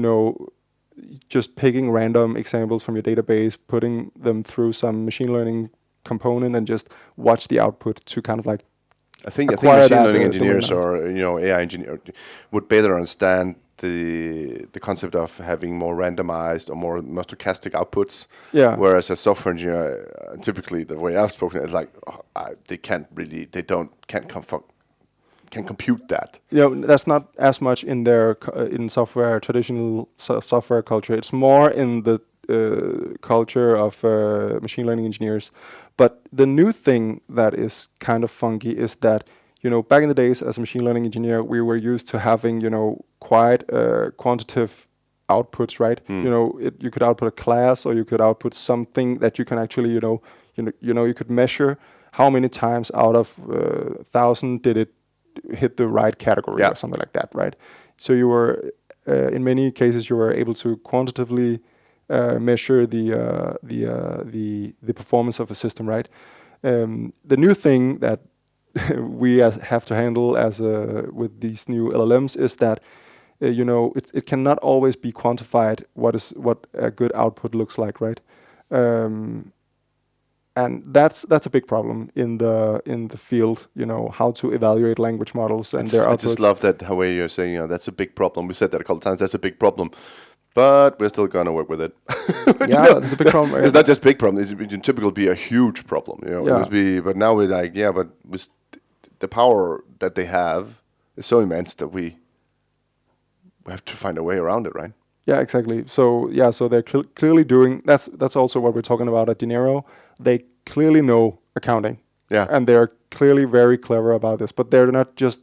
just picking random examples from your database, putting them through some machine learning component, and just watch the output to kind of like I think machine learning engineers or AI engineers would better understand the concept of having more randomized or more stochastic outputs. Yeah. Whereas a software engineer, typically the way I've spoken is like they can't compute that. That's not as much in their in software, traditional software culture. It's more in the culture of machine learning engineers. But the new thing that is kind of funky is that back in the days as a machine learning engineer, we were used to having quite quantitative outputs, right? You could output a class, or you could output something that you can actually you could measure how many times out of 1,000 did it hit the right category or something like that, right? So you were, in many cases, you were able to quantitatively measure the performance of a system, right? The new thing that we have to handle with these new LLMs is that it cannot always be quantified what a good output looks like, right? And that's a big problem in the field. How to evaluate language models and their I outputs. just love that how way you're saying, that's a big problem. We said that a couple times. That's a big problem, but we're still gonna work with it. Yeah, that's a big problem. It's not just big problem. It can typically be a huge problem. Yeah. But now we're like, but with the power that they have is so immense that we have to find a way around it, right? Yeah, exactly. So they're clearly doing that's also what we're talking about at Dinero. They clearly know accounting. Yeah. And they're clearly very clever about this, but they're just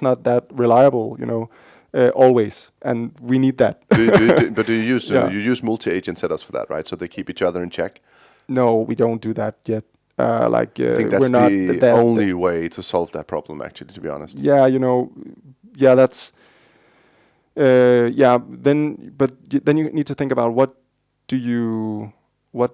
not that reliable, always. And we need that. But do you use Yeah. you use multi-agent setups for that, right? So they keep each other in check. No, we don't do that yet. I think that's we're not the only way to solve that problem, actually, to be honest. Yeah, that's then you need to think about what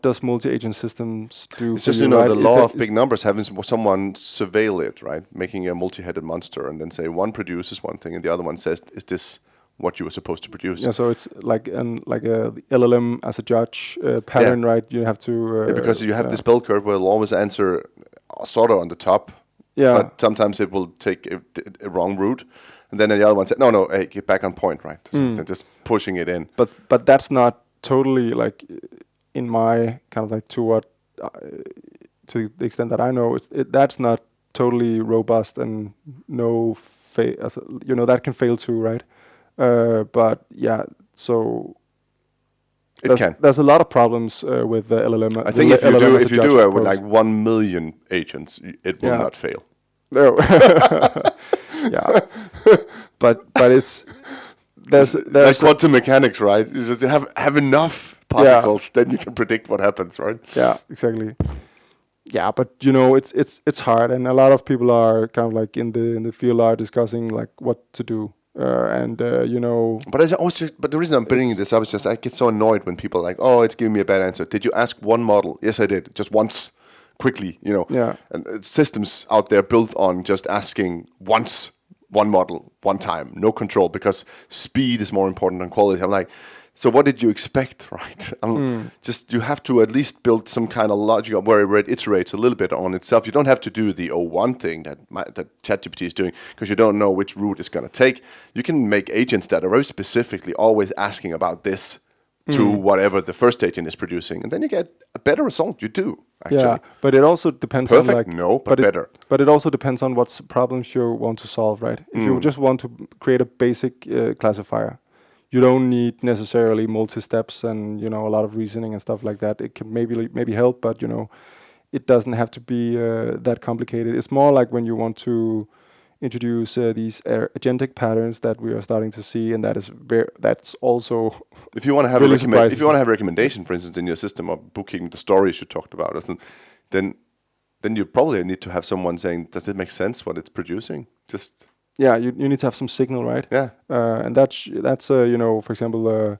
does multi-agent systems do? It's just right? the law of big numbers, having someone surveil it, right? Making a multi-headed monster, and then say one produces one thing, and the other one says, "Is this what you were supposed to produce?" Yeah, so it's like a LLM as a judge pattern, right? You have to because you have this bell curve where it'll always answer sort of on the top, but sometimes it will take a wrong route. And then the other one said, no, hey, get back on point, right? So just pushing it in. But that's not totally like, in my kind of like to the extent that I know, that's not totally robust, and that can fail too, right? But yeah, so there's a lot of problems with the LLM. I think if you do with like 1 million agents, it will not fail. No. Yeah, but it's there's like quantum mechanics, right? You just have enough particles, then you can predict what happens, right? Yeah, exactly. Yeah, but it's hard, and a lot of people are kind of like in the field are discussing like what to do, and. But the reason I'm bringing this up is just I get so annoyed when people are like, oh, it's giving me a bad answer. Did you ask one model? Yes, I did, just once. Quickly, Yeah. And systems out there built on just asking once, one model, one time, no control, because speed is more important than quality. I'm like, so what did you expect, right? Just you have to at least build some kind of logic where it iterates a little bit on itself. You don't have to do the one thing that ChatGPT is doing, because you don't know which route it's going to take. You can make agents that are very specifically always asking about this to whatever the first agent is producing, and then you get a better result. You do, actually. Yeah, but it also depends Perfect? on like No, but better. But it also depends on what problems you want to solve, right? If you just want to create a basic classifier, you don't need necessarily multi-steps and a lot of reasoning and stuff like that. It can maybe help, but it doesn't have to be that complicated. It's more like when you want to introduce these agentic patterns that we are starting to see, and that's also if you want to have really if you want to have a recommendation, for instance, in your system of booking the stories you talked about, then you probably need to have someone saying, does it make sense what it's producing? Just you need to have some signal, right? Yeah. And that's for example,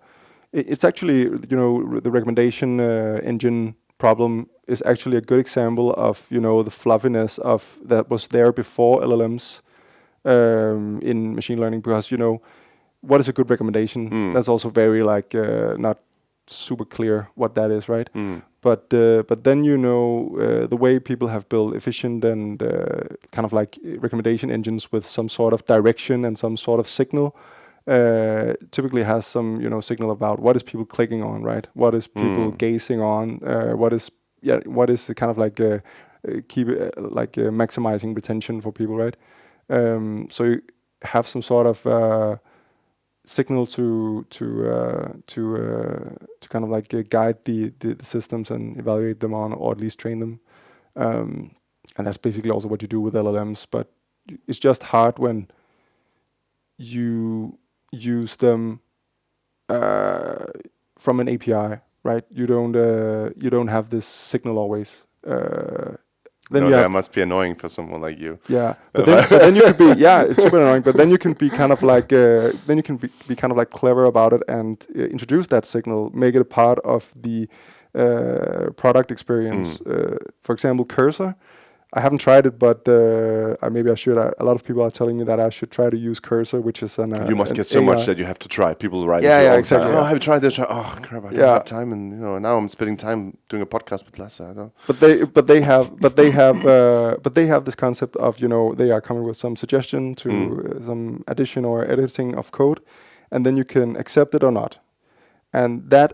it's actually the recommendation engine problem is actually a good example of the fluffiness of that was there before LLMs in machine learning, because what is a good recommendation? That's also very like not super clear what that is, right? But then the way people have built efficient and kind of like recommendation engines with some sort of direction and some sort of signal typically has some signal about what is people clicking on, right? What is people gazing on? What is kind of like maximizing retention for people, right? So you have some sort of signal to kind of like guide the systems and evaluate them on, or at least train them. And that's basically also what you do with LLMs. But it's just hard when you use them from an API, right? You don't have this signal always. then No, you that have must be annoying for someone like you. but then you could be it's super annoying. But then you can be kind of like then you can be kind of like clever about it and introduce that signal, make it a part of the product experience. For example, cursor. I haven't tried it, but maybe I should. A lot of people are telling me that I should try to use Cursor, which is You must an get so AI. much that you have to try. People write to Yeah, you yeah, all the exactly. time. Oh, Yeah. have you tried this? Oh, crap! I don't Yeah. have time, and now I'm spending time doing a podcast with Lasse. I don't. But they have this concept of they are coming with some suggestion to some addition or editing of code, and then you can accept it or not, and that.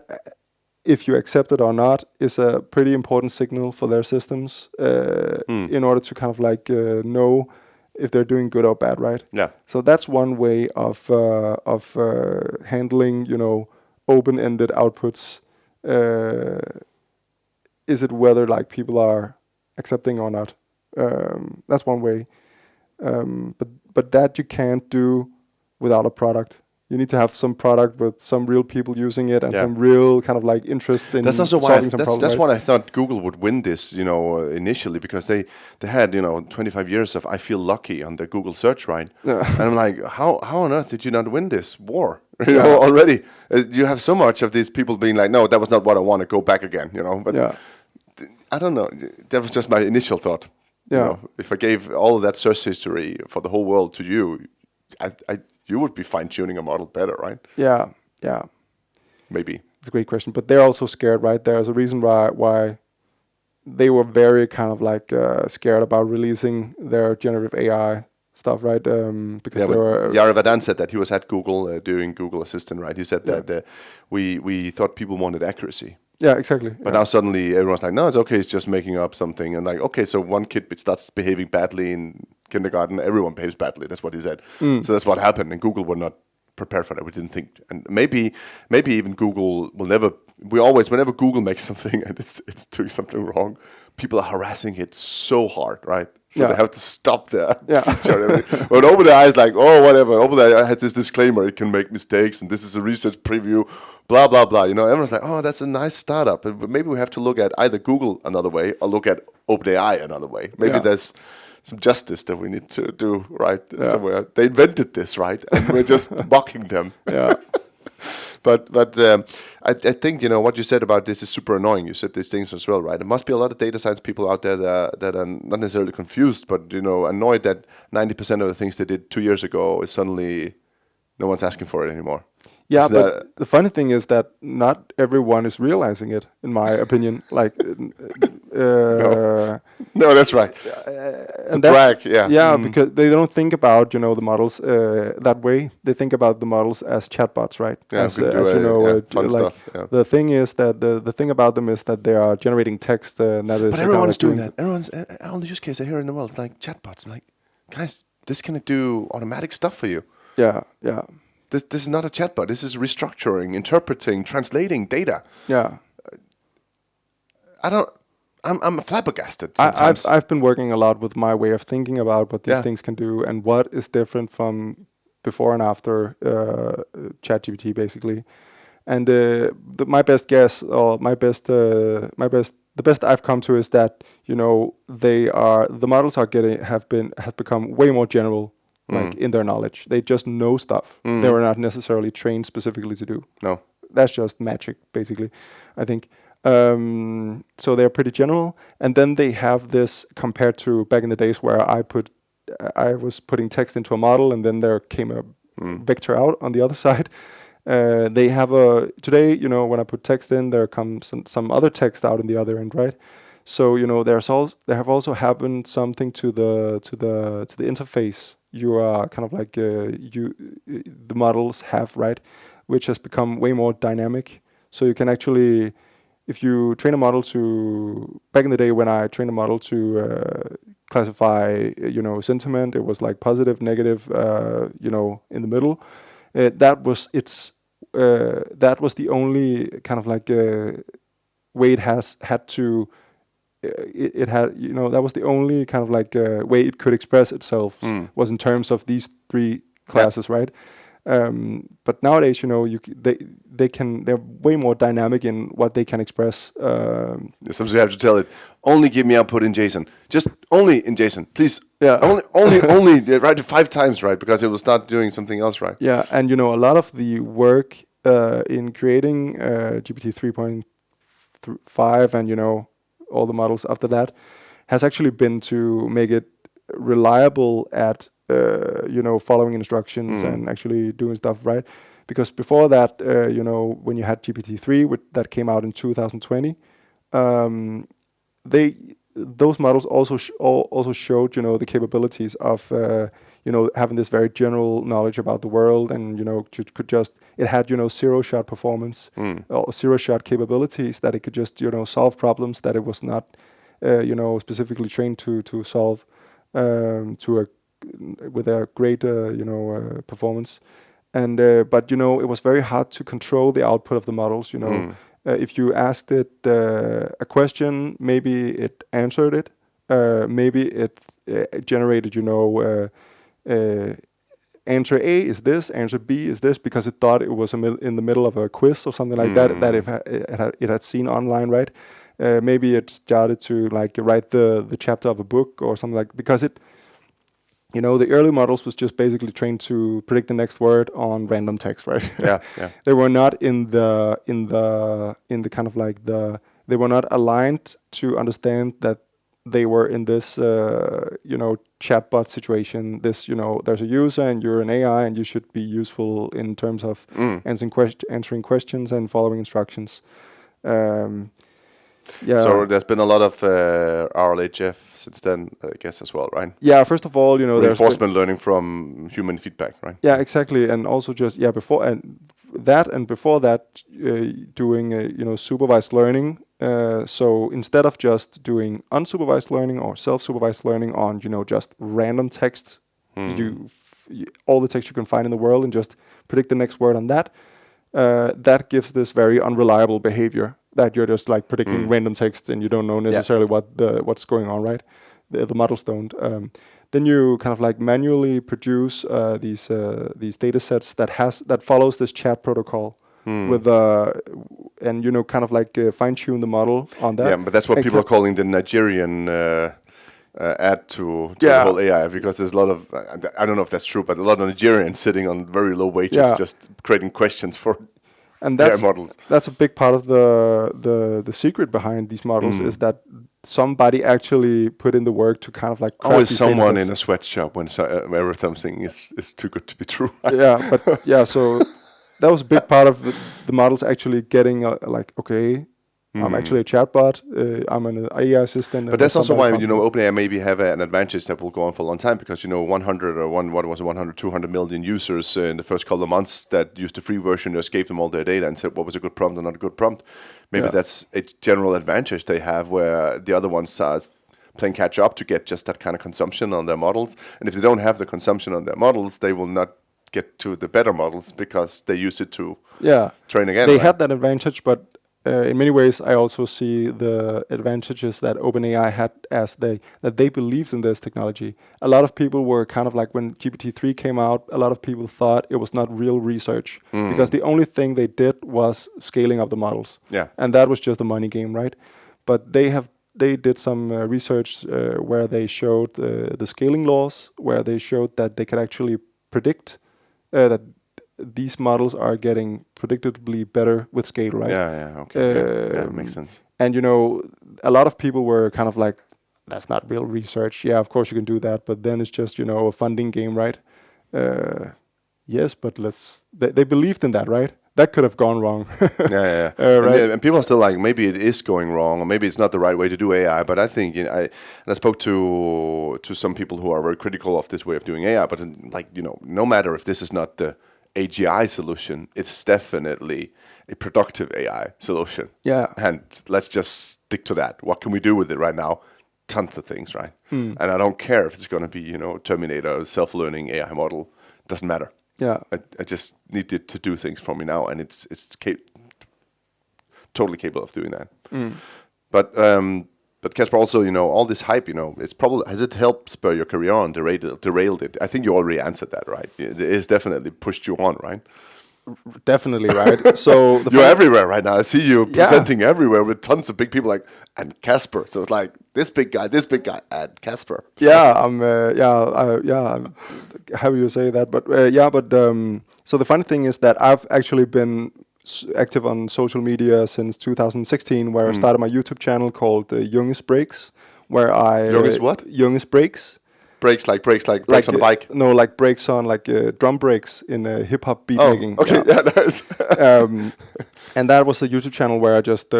If you accept it or not is a pretty important signal for their systems in order to kind of like know if they're doing good or bad, right? Yeah. So that's one way of handling, open-ended outputs. Is it whether like people are accepting or not? That's one way. But that you can't do without a product. You need to have some product with some real people using it and some real kind of like interest in that's also solving some problems. That's why I thought Google would win this, initially, because they had 25 years of I feel lucky on their Google search, right? Yeah. And I'm like, how on earth did you not win this war? Already you have so much of these people being like, no, that was not what I want to go back again, But I don't know. That was just my initial thought. Yeah. If I gave all of that search history for the whole world to you, you would be fine-tuning a model better, right? Yeah. Maybe. It's a great question. But they're also scared, right? There's a reason why they were very kind of like scared about releasing their generative AI stuff, right? Because they were... Yaravadan said that he was at Google doing Google Assistant, right? He said that we thought people wanted accuracy. Yeah, exactly. But now suddenly everyone's like, no, it's okay, it's just making up something. And like, okay, so one kid starts behaving badly in kindergarten, everyone behaves badly. That's what he said. So that's what happened. And Google were not prepared for that. We didn't think. And maybe even Google will never... whenever Google makes something and it's doing something wrong, people are harassing it so hard, right? So they have to stop their feature and everything. But OpenAI is like, oh, whatever. OpenAI has this disclaimer, it can make mistakes, and this is a research preview, blah, blah, blah. Everyone's like, oh, that's a nice startup. But maybe we have to look at either Google another way or look at OpenAI another way. Maybe there's some justice that we need to do, right, somewhere. They invented this, right? And we're just mocking them. Yeah. But I think what you said about this is super annoying. You said these things as well, right? There must be a lot of data science people out there that are not necessarily confused, but annoyed that 90% of the things they did 2 years ago is suddenly no one's asking for it anymore. Yeah, but the funny thing is that not everyone is realizing it, in my opinion. Like, no, that's right. And because they don't think about the models that way. They think about the models as chatbots, right? Yeah, fun stuff. Yeah. The thing is that the thing about them is that they are generating text. That is. But everyone's doing that. Everyone's all the use case I hear in the world like chatbots. I'm like, guys, this can do automatic stuff for you. Yeah. This is not a chatbot. This is restructuring, interpreting, translating data. Yeah. I'm flabbergasted sometimes. I've been working a lot with my way of thinking about what these things can do and what is different from before and after ChatGPT, basically. And my best guess, or the best I've come to is that the models have become way more general. Like in their knowledge, they just know stuff they were not necessarily trained specifically to do. No, that's just magic, basically, I think. So they're pretty general, and then they have this compared to back in the days where I was putting text into a model, and then there came a vector out on the other side. They have today, when I put text in, there comes some other text out in the other end, right? So there have also happened something to the interface. You are kind of like the models have, right, which has become way more dynamic. So you can actually, if you train a model back in the day when I trained a model to classify, sentiment, it was like positive, negative, in the middle. That was the only kind of like way it has had to. It had, that was the only kind of like way it could express itself was in terms of these three classes, right? But nowadays, they're way more dynamic in what they can express. Sometimes you have to tell it, only give me output in JSON. Just only in JSON, please. Yeah. Only write it 5 times, right? Because it will start doing something else, right? Yeah, and a lot of the work in creating GPT 3.5 and all the models after that has actually been to make it reliable at following instructions and actually doing stuff right. Because before that, when you had GPT-3 that came out in 2020, those models also showed the capabilities of having this very general knowledge about the world, and it had zero shot performance or zero shot capabilities, that it could just solve problems that it was not specifically trained to solve with a great performance. And but it was very hard to control the output of the models. If you asked it a question, maybe it answered it. Maybe it generated, answer A is this, answer B is this, because it thought it was in the middle of a quiz or something like that it had seen online, right? Maybe it started to write the chapter of a book or something, because it. The early models was just basically trained to predict the next word on random text, right? Yeah. They were not in the kind of they were not aligned to understand that they were in this chatbot situation. This there's a user and you're an AI and you should be useful in terms of answering questions and following instructions. Yeah. So there's been a lot of RLHF since then, I guess, as well, right? Yeah. First of all, reinforcement learning from human feedback, right? Yeah, exactly. And also just before that, doing supervised learning. So instead of just doing unsupervised learning or self-supervised learning on just random text, all the text you can find in the world, and just predict the next word on that. That gives this very unreliable behavior, that you're just predicting random text and you don't know necessarily what's going on, right? The models don't. Then you kind of manually produce these data sets that follows this chat protocol with and kind of fine tune the model on that. Yeah, but that's what people are calling the Nigerian add to the whole AI, because there's a lot of, I don't know if that's true, but a lot of Nigerians sitting on very low wages just creating questions for AI models. That's a big part of the secret behind these models, is that somebody actually put in the work to kind of craft always these someone datasets. in a sweatshop when everything is too good to be true. So that was a big part of the models actually getting okay, I'm actually a chatbot. I'm an AI assistant. But that's also why OpenAI maybe have an advantage that will go on for a long time, because 200 million users in the first couple of months that used the free version just gave them all their data and said what was a good prompt and not a good prompt. Maybe that's a general advantage they have, where the other ones are playing catch up to get just that kind of consumption on their models. And if they don't have the consumption on their models, they will not get to the better models because they use it to train again. They had that advantage, but in many ways, I also see the advantages that OpenAI had, that they believed in this technology. A lot of people were kind of when GPT-3 came out, a lot of people thought it was not real research, because the only thing they did was scaling up the models. Yeah. And that was just a money game, right? But they did some research where they showed the scaling laws, where they showed that they could actually predict that these models are getting predictably better with scale, right? Okay. Makes sense. And a lot of people were kind of that's not real research. Yeah, of course you can do that, but then it's just a funding game, right? Yes, but they believed in that, right? That could have gone wrong. Right. And people are still maybe it is going wrong, or maybe it's not the right way to do AI. But I think I spoke to some people who are very critical of this way of doing AI. But no matter if this is not the AGI solution, it's definitely a productive AI solution. Yeah. And let's just stick to that. What can we do with it right now? Tons of things, right? And I don't care if it's going to be, Terminator, self-learning AI model. Doesn't matter. Yeah. I just need it to do things for me now, and it's totally capable of doing that. But But Kasper, also, all this hype, it's probably, has it helped spur your career on, derailed it? I think you already answered that, right? It's definitely pushed you on, right? Definitely, right? So you're everywhere right now. I see you presenting everywhere with tons of big people, and Kasper. So it's like this big guy, and Kasper. Yeah, I'm happy you say that. But so the funny thing is that I've actually been active on social media since 2016, where I started my YouTube channel called Junge's Breaks, where I Junge's what? Junge's Breaks. Breaks like on a bike. No, like breaks on drum breaks in hip hop beat making. Okay, yeah, nice. And that was a YouTube channel where I just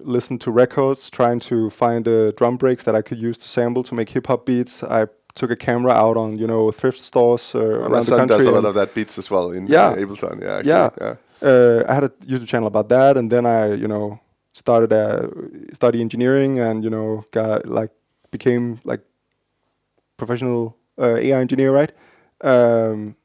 listened to records, trying to find drum breaks that I could use to sample to make hip hop beats. I took a camera out on thrift stores around the country. Does a lot of that beats as well in Ableton. Yeah, actually, I had a YouTube channel about that, and then I started study engineering, and became professional AI engineer, right? And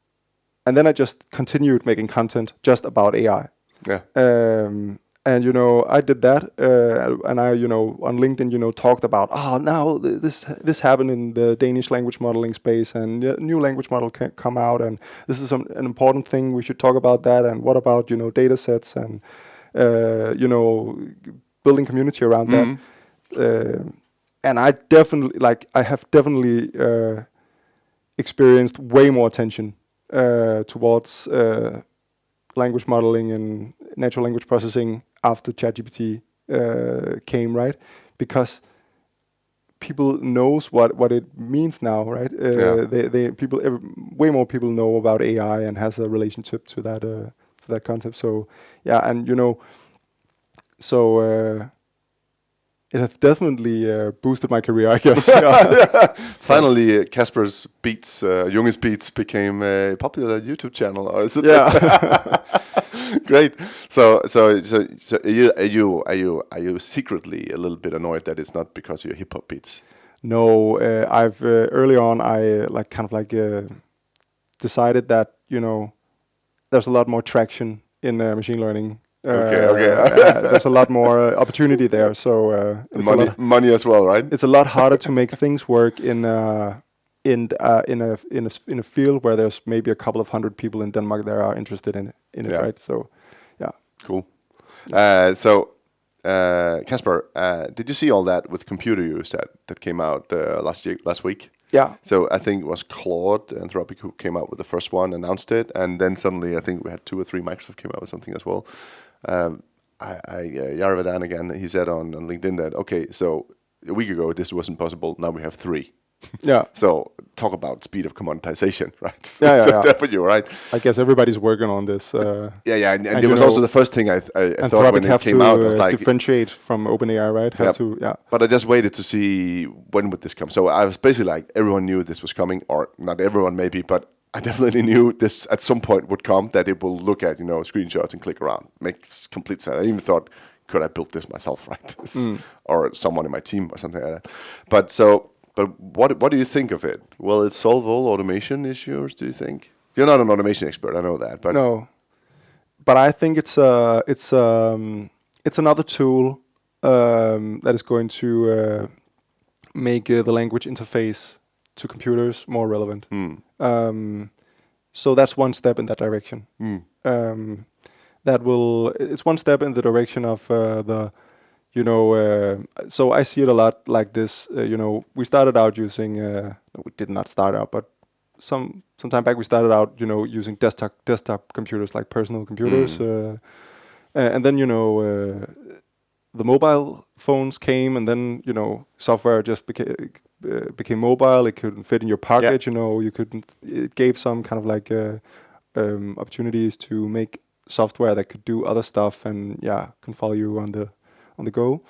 then I just continued making content just about AI. Yeah. And I did that, and I on LinkedIn talked about now this happened in the Danish language modeling space, and new language model can come out, and this is an important thing, we should talk about that, and what about data sets, and building community around that. And I have definitely experienced way more attention towards language modeling and natural language processing after ChatGPT came, right? Because people knows what it means now, right? Way more people know about AI and has a relationship to that concept. So yeah, and it has definitely boosted my career, I guess. Finally, Kasper's beats, Junge's beats, became a popular YouTube channel, or is it? Yeah. Great. So are you secretly a little bit annoyed that it's not because of your hip hop beats? No, I've early on I decided that there's a lot more traction in machine learning. There's a lot more opportunity there. So money as well, right? It's a lot harder to make things work in a field where there's maybe a couple of hundred people in Denmark that are interested in it, right? So, yeah. Cool. Kasper, did you see all that with computer use that came out last week? Yeah. So I think it was Claude Anthropic who came out with the first one, announced it, and then suddenly I think we had 2 or 3 Microsoft came out with something as well. Yaravedan again, he said on LinkedIn that, okay, so a week ago this wasn't possible, now we have 3. Yeah. So talk about speed of commoditization, right? Yeah, just there for you, right? I guess everybody's working on this. And it was also the first thing I thought when it came out. Like, differentiate from OpenAI, right? But I just waited to see when would this come. So I was basically like, everyone knew this was coming, or not everyone maybe, but I definitely knew this at some point would come, that it will look at screenshots and click around. Makes complete sense. I even thought, could I build this myself, right? Or someone in my team or something like that. But what do you think of it? Will it solve all automation issues, do you think? You're not an automation expert, I know that. But no. But I think it's another tool that is going to make the language interface to computers more relevant. So that's one step in that direction. It's one step in the direction of so I see it a lot like this. We started out using, we did not start out, but some time back we started out, using desktop computers, like personal computers, and then the mobile phones came, and then software just became mobile. It couldn't fit in your pocket. You couldn't. It gave some kind of like opportunities to make software that could do other stuff, and can follow you on the go.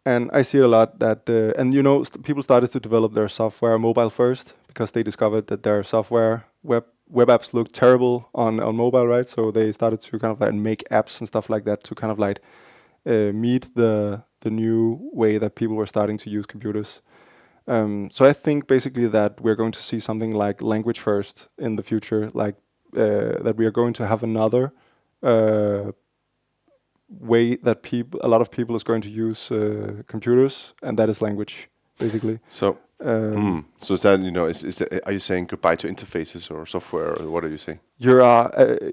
And I see a lot that, people started to develop their software mobile first, because they discovered that their software web apps look terrible on mobile, right? So they started to kind of like make apps and stuff like that to kind of like meet the new way that people were starting to use computers. So I think basically that we're going to see something like language first in the future, like that we are going to have another way that a lot of people is going to use computers, and that is language, basically. So, so is that are you saying goodbye to interfaces or software, or what are you saying? You're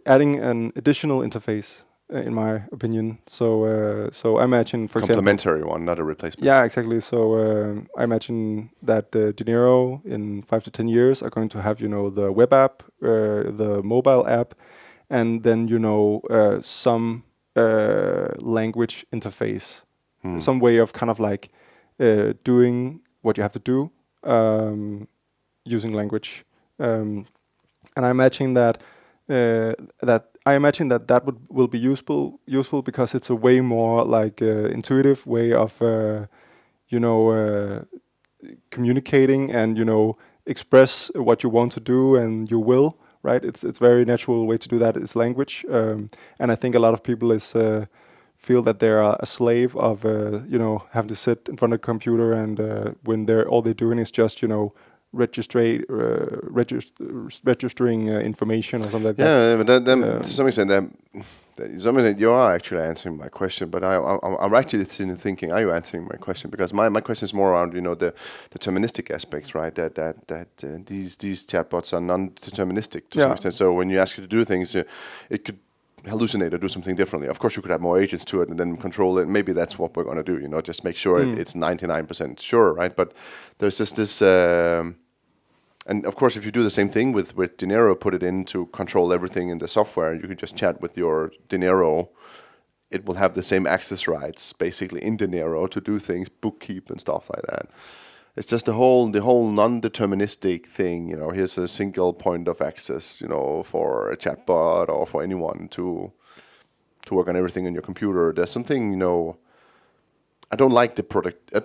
adding an additional interface, in my opinion. So I imagine, for example, Complementary one, not a replacement. yeah, exactly. So I imagine that Dinero in 5 to 10 years are going to have, the web app, the mobile app, and then some language interface, some way of kind of like doing what you have to do using language. And I imagine that that will be useful because it's a way more like intuitive way of communicating and express what you want to do, and you will, right. It's very natural way to do that is language, and I think a lot of people feel that they're a slave of having to sit in front of a computer, and when all they're doing is just registering information or something like that. Yeah, but to some extent, you are actually answering my question. But I'm actually thinking, are you answering my question? Because my question is more around the deterministic aspects, right? That these chatbots are non-deterministic to some extent. So when you ask it to do things, it could hallucinate or do something differently. Of course, you could have more agents to it and then control it. Maybe that's what we're going to do. Just make sure it's 99% sure, right? But there's just this. And of course, if you do the same thing with Dinero, put it in to control everything in the software, you can just chat with your Dinero. It will have the same access rights, basically, in Dinero to do things, bookkeep and stuff like that. It's just the whole non-deterministic thing. Here's a single point of access, for a chatbot or for anyone to work on everything on your computer. There's something, I don't like the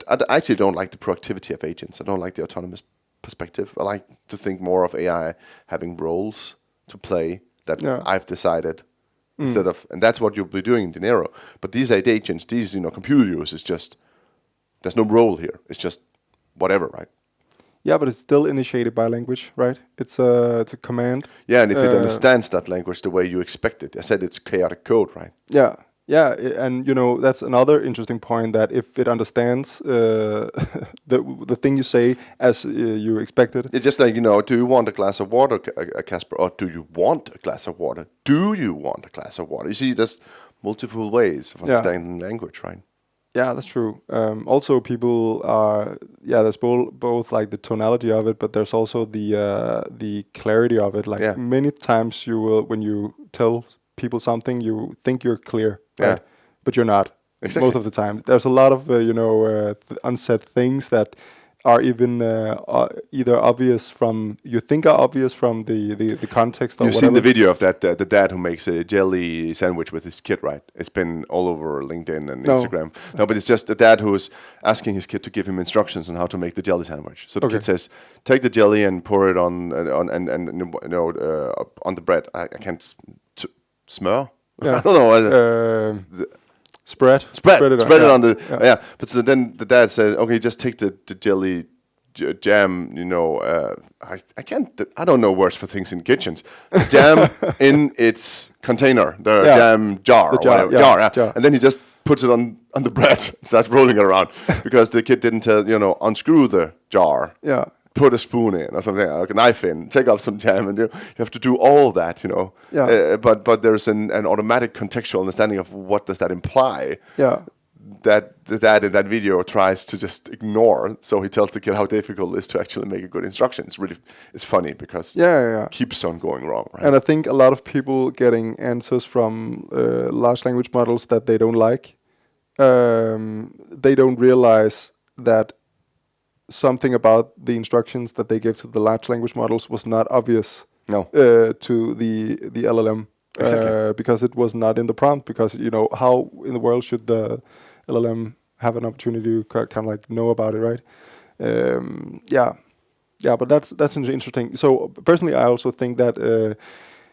I actually don't like the productivity of agents. I don't like the autonomous perspective. I like to think more of AI having roles to play that I've decided instead of, and that's what you'll be doing in Dinero. But these agents, these computer use is just, there's no role here. It's just whatever, right? Yeah, but it's still initiated by language, right? It's a command. Yeah, and if it understands that language the way you expect it, I said it's chaotic code, right? Yeah. Yeah, and that's another interesting point, that if it understands the thing you say as you expected. It's just like, do you want a glass of water, Kasper, or do you want a glass of water? Do you want a glass of water? You see, there's multiple ways of understanding language, right? Yeah, that's true. Also, people are there's both like the tonality of it, but there's also the clarity of it. Like many times you will, when you tell people something, you think you're clear, right? But you're not. Exactly. Most of the time, there's a lot of unsaid things that are even either obvious from, you think are obvious from the context. Or You've seen the video of that the dad who makes a jelly sandwich with his kid, right? It's been all over LinkedIn and Instagram. No, but it's just the dad who's asking his kid to give him instructions on how to make the jelly sandwich. So the kid says, "Take the jelly and pour it on the bread." I can't smur. Yeah. I don't know. Spread it on the But so then the dad says, "Okay, just take the jelly jam. I can't. I don't know words for things in kitchens. The jam in its container, the jam jar, or whatever, jar. And then he just puts it on the bread, starts rolling it around because the kid didn't tell unscrew the jar. Yeah. Put a spoon in or something, like a knife in, take up some jam, and you have to do all that, but there's an automatic contextual understanding of what does that imply. Yeah. That the dad in that video tries to just ignore. So he tells the kid how difficult it is to actually make a good instruction. It's funny because it keeps on going wrong, right? And I think a lot of people getting answers from large language models that they don't like. They don't realize that something about the instructions that they gave to the large language models was not obvious to the LLM. Exactly. Because it was not in the prompt. Because how in the world should the LLM have an opportunity to kind of like know about it, right? But that's interesting. So personally, I also think that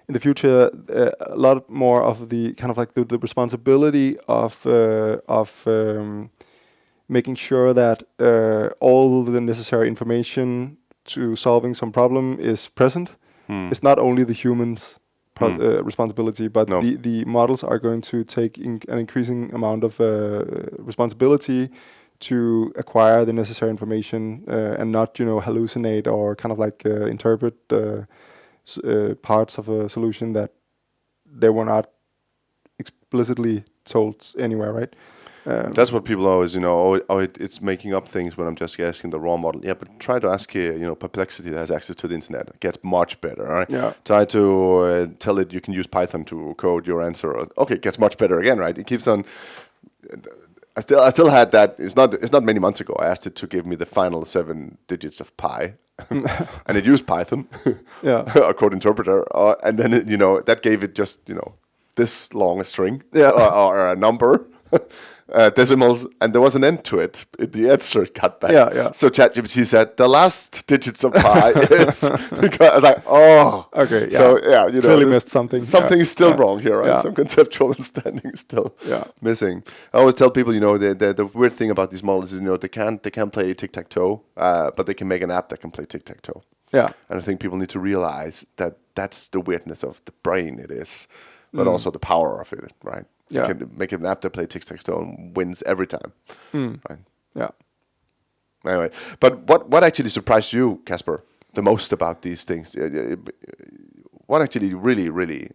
in the future, a lot more of the kind of like the responsibility of making sure that all the necessary information to solving some problem is present. It's not only the humans responsibility, but No. the models are going to take an increasing amount of responsibility to acquire the necessary information and not, hallucinate or kind of like interpret parts of a solution that they were not explicitly told anywhere, right? That's what people always, it's making up things when I'm just asking the raw model. Yeah, but try to ask here, Perplexity that has access to the internet. It gets much better, right? Yeah. Try to tell it you can use Python to code your answer. Okay, it gets much better again, right? It keeps on. I still had that. It's not many months ago. I asked it to give me the final 7 digits of pi, and it used Python, a code interpreter, and then that gave it just this long a string, or a number. Decimals, and there was an end to it. The answer cut back. Yeah. So ChatGPT said the last digits of pi is. Because I was like, okay. Yeah. So clearly missed something. Something is still wrong here, right? Yeah. Some conceptual understanding is still missing. I always tell people, the weird thing about these models is, they can't play tic-tac-toe, but they can make an app that can play tic-tac-toe. Yeah. And I think people need to realize that that's the weirdness of the brain. It is, but also the power of it, right? You can make an app that plays tic-tac-toe and wins every time. Right? Yeah. Anyway, but what actually surprised you, Kasper, the most about these things? What actually really...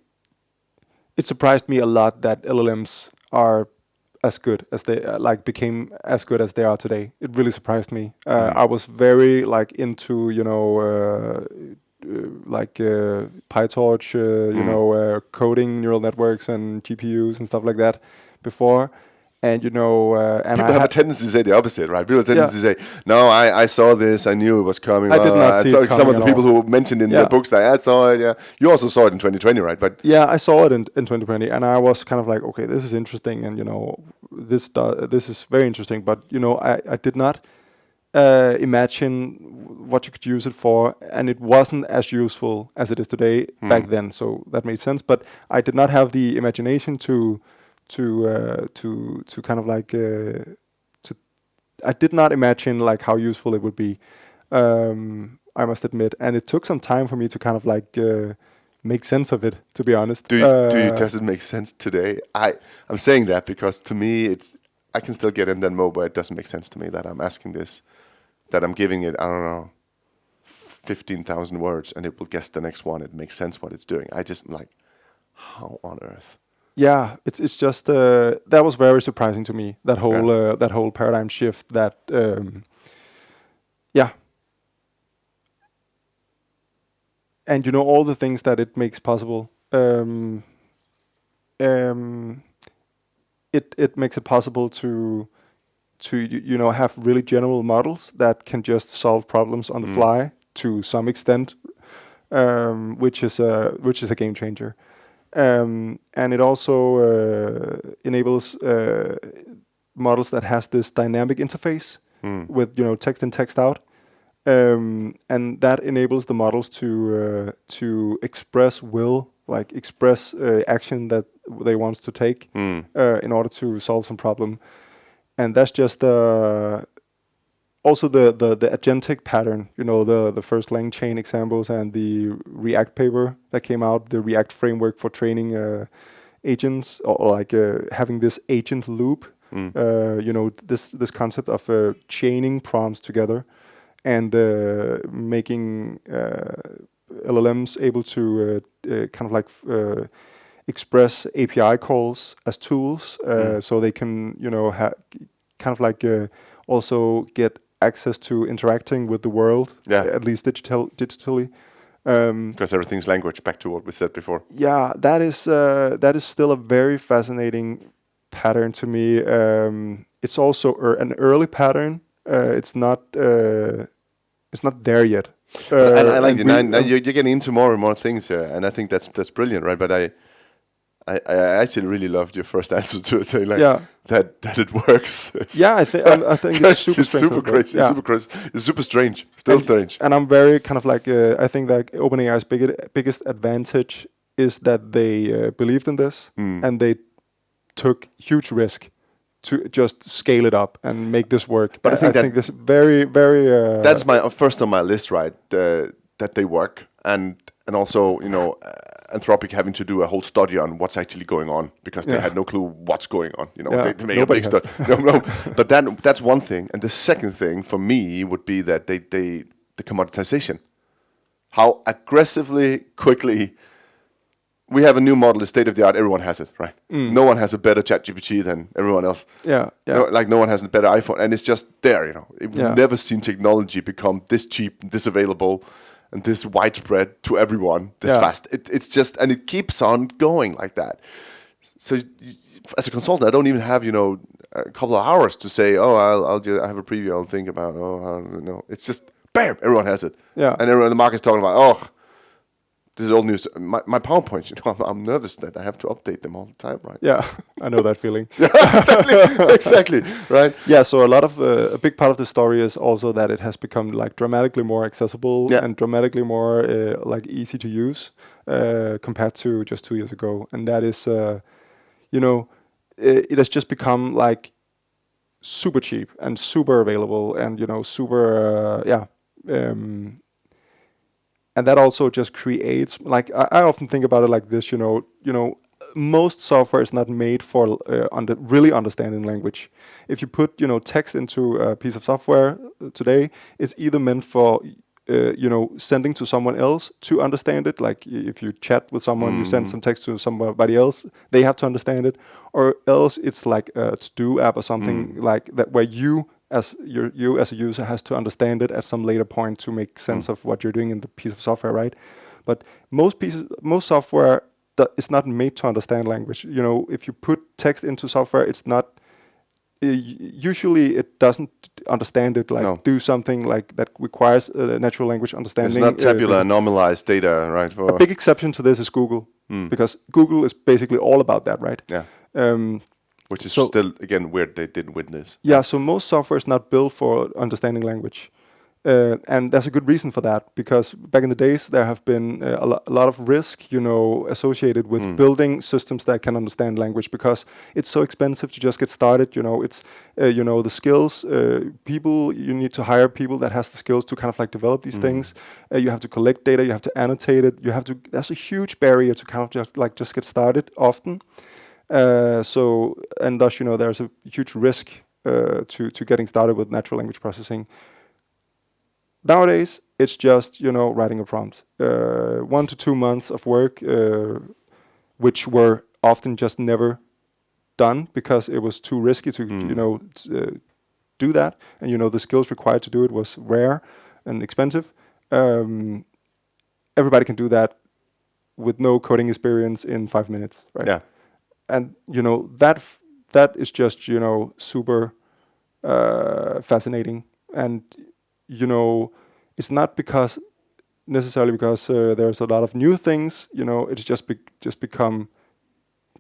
It surprised me a lot that LLMs are as good as they became as good as they are today. It really surprised me. I was very into PyTorch, coding neural networks and GPUs and stuff like that before. And people have a tendency to say the opposite, right? People have a tendency to say, "No, I saw this. I knew it was coming." I did not see it coming some of the people all. who mentioned in their books, I saw it. Yeah, you also saw it in 2020, right? But I saw it in 2020, and I was kind of like, okay, this is interesting, and this is very interesting. But I did not imagine what you could use it for, and it wasn't as useful as it is today back then. So that made sense. But I did not have the imagination to kind of like I did not imagine like how useful it would be. I must admit, and it took some time for me to kind of like make sense of it. To be honest, does it make sense today? I'm saying that because to me I can still get in that mode where it doesn't make sense to me that I'm asking this, that I'm giving it 15,000 words and it will guess the next one. It makes sense what it's doing. I just am like, how on earth? Yeah, it's just that was very surprising to me. That whole paradigm shift. That and all the things that it makes possible. It makes it possible to have really general models that can just solve problems on the fly to some extent, which is a game changer. And it also enables models that has this dynamic interface with text in, text out, and that enables the models to express express action that they want to take in order to solve some problem. And that's just also the agentic pattern, the first LangChain examples and the React paper that came out, the React framework for training agents, or like having this agent loop, this concept of chaining prompts together and making LLMs able to kind of like express API calls as tools, so they can kind of like also get access to interacting with the world, at least digitally. Because everything's language, back to what we said before. Yeah, that is still a very fascinating pattern to me. It's also an early pattern. It's not there yet. And I like it. Now you're getting into more and more things here, and I think that's brilliant, right? But I actually really loved your first answer to it, saying that it works. I think it's super crazy. Yeah. Super crazy. It's super strange. Strange. And I'm very kind of like I think that OpenAI's biggest advantage is that they believed in this and they took huge risk to just scale it up and make this work. But I think this very, very... that's my first on my list, right? That they work. And also, Anthropic having to do a whole study on what's actually going on because they had no clue what's going on. They made a big study. No. But that's one thing. And the second thing for me would be that the commoditization. How aggressively, quickly we have a new model, the state of the art. Everyone has it, right? No one has a better ChatGPT than everyone else. Yeah. No one has a better iPhone, and it's just there. We've never seen technology become this cheap, this available, and this widespread to everyone this fast. It's just, and it keeps on going like that. So, as a consultant, I don't even have a couple of hours to say, I have a preview. I'll think about. No, it's just bam, everyone has it. Yeah, and everyone in the market is talking about this is old news. My PowerPoints, I'm nervous that I have to update them all the time, right? Yeah, I know that feeling. exactly, right? Yeah, so a big part of the story is also that it has become like dramatically more accessible and dramatically more like easy to use compared to just 2 years ago. And that is, it has just become like super cheap and super available and, super, and that also just creates, like, I often think about it like this, most software is not made for really understanding language. If you put, text into a piece of software today, it's either meant for, sending to someone else to understand it. Like if you chat with someone, you send some text to somebody else, they have to understand it. Or else it's like a to-do app or something like that, where you as a user has to understand it at some later point to make sense of what you're doing in the piece of software, right? But most software is not made to understand language. If you put text into software, it's not. Usually, it doesn't understand it. Do something like that requires natural language understanding. It's not tabular, normalized data, right? A big exception to this is Google, because Google is basically all about that, right? Yeah. Which is still, again, weird they didn't witness. Yeah, so most software is not built for understanding language. And there's a good reason for that, because back in the days, there have been a lot of risk, associated with building systems that can understand language, because it's so expensive to just get started. It's, the skills, you need to hire people that has the skills to kind of like develop these things. You have to collect data, you have to annotate it. There's a huge barrier to kind of just get started often. And thus, there's a huge risk to getting started with natural language processing. Nowadays, it's just, writing a prompt. 1 to 2 months of work, which were often just never done because it was too risky to, do that. And, the skills required to do it was rare and expensive. Everybody can do that with no coding experience in 5 minutes, right? Yeah. And, that is just, super fascinating. And, it's not necessarily because there's a lot of new things, it's just become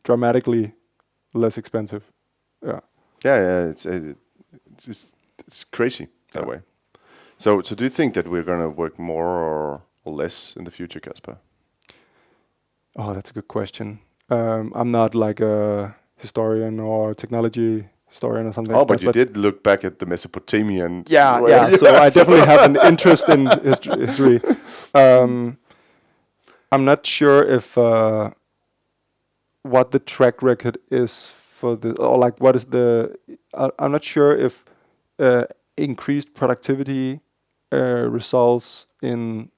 dramatically less expensive. Yeah. Yeah, it's crazy that way. So do you think that we're going to work more or less in the future, Kasper? Oh, that's a good question. I'm not like a historian or technology historian or something. Oh, but you did look back at the Mesopotamian. Yeah. So I definitely have an interest in history. I'm not sure if what the track record is for what is the. I'm not sure if increased productivity results in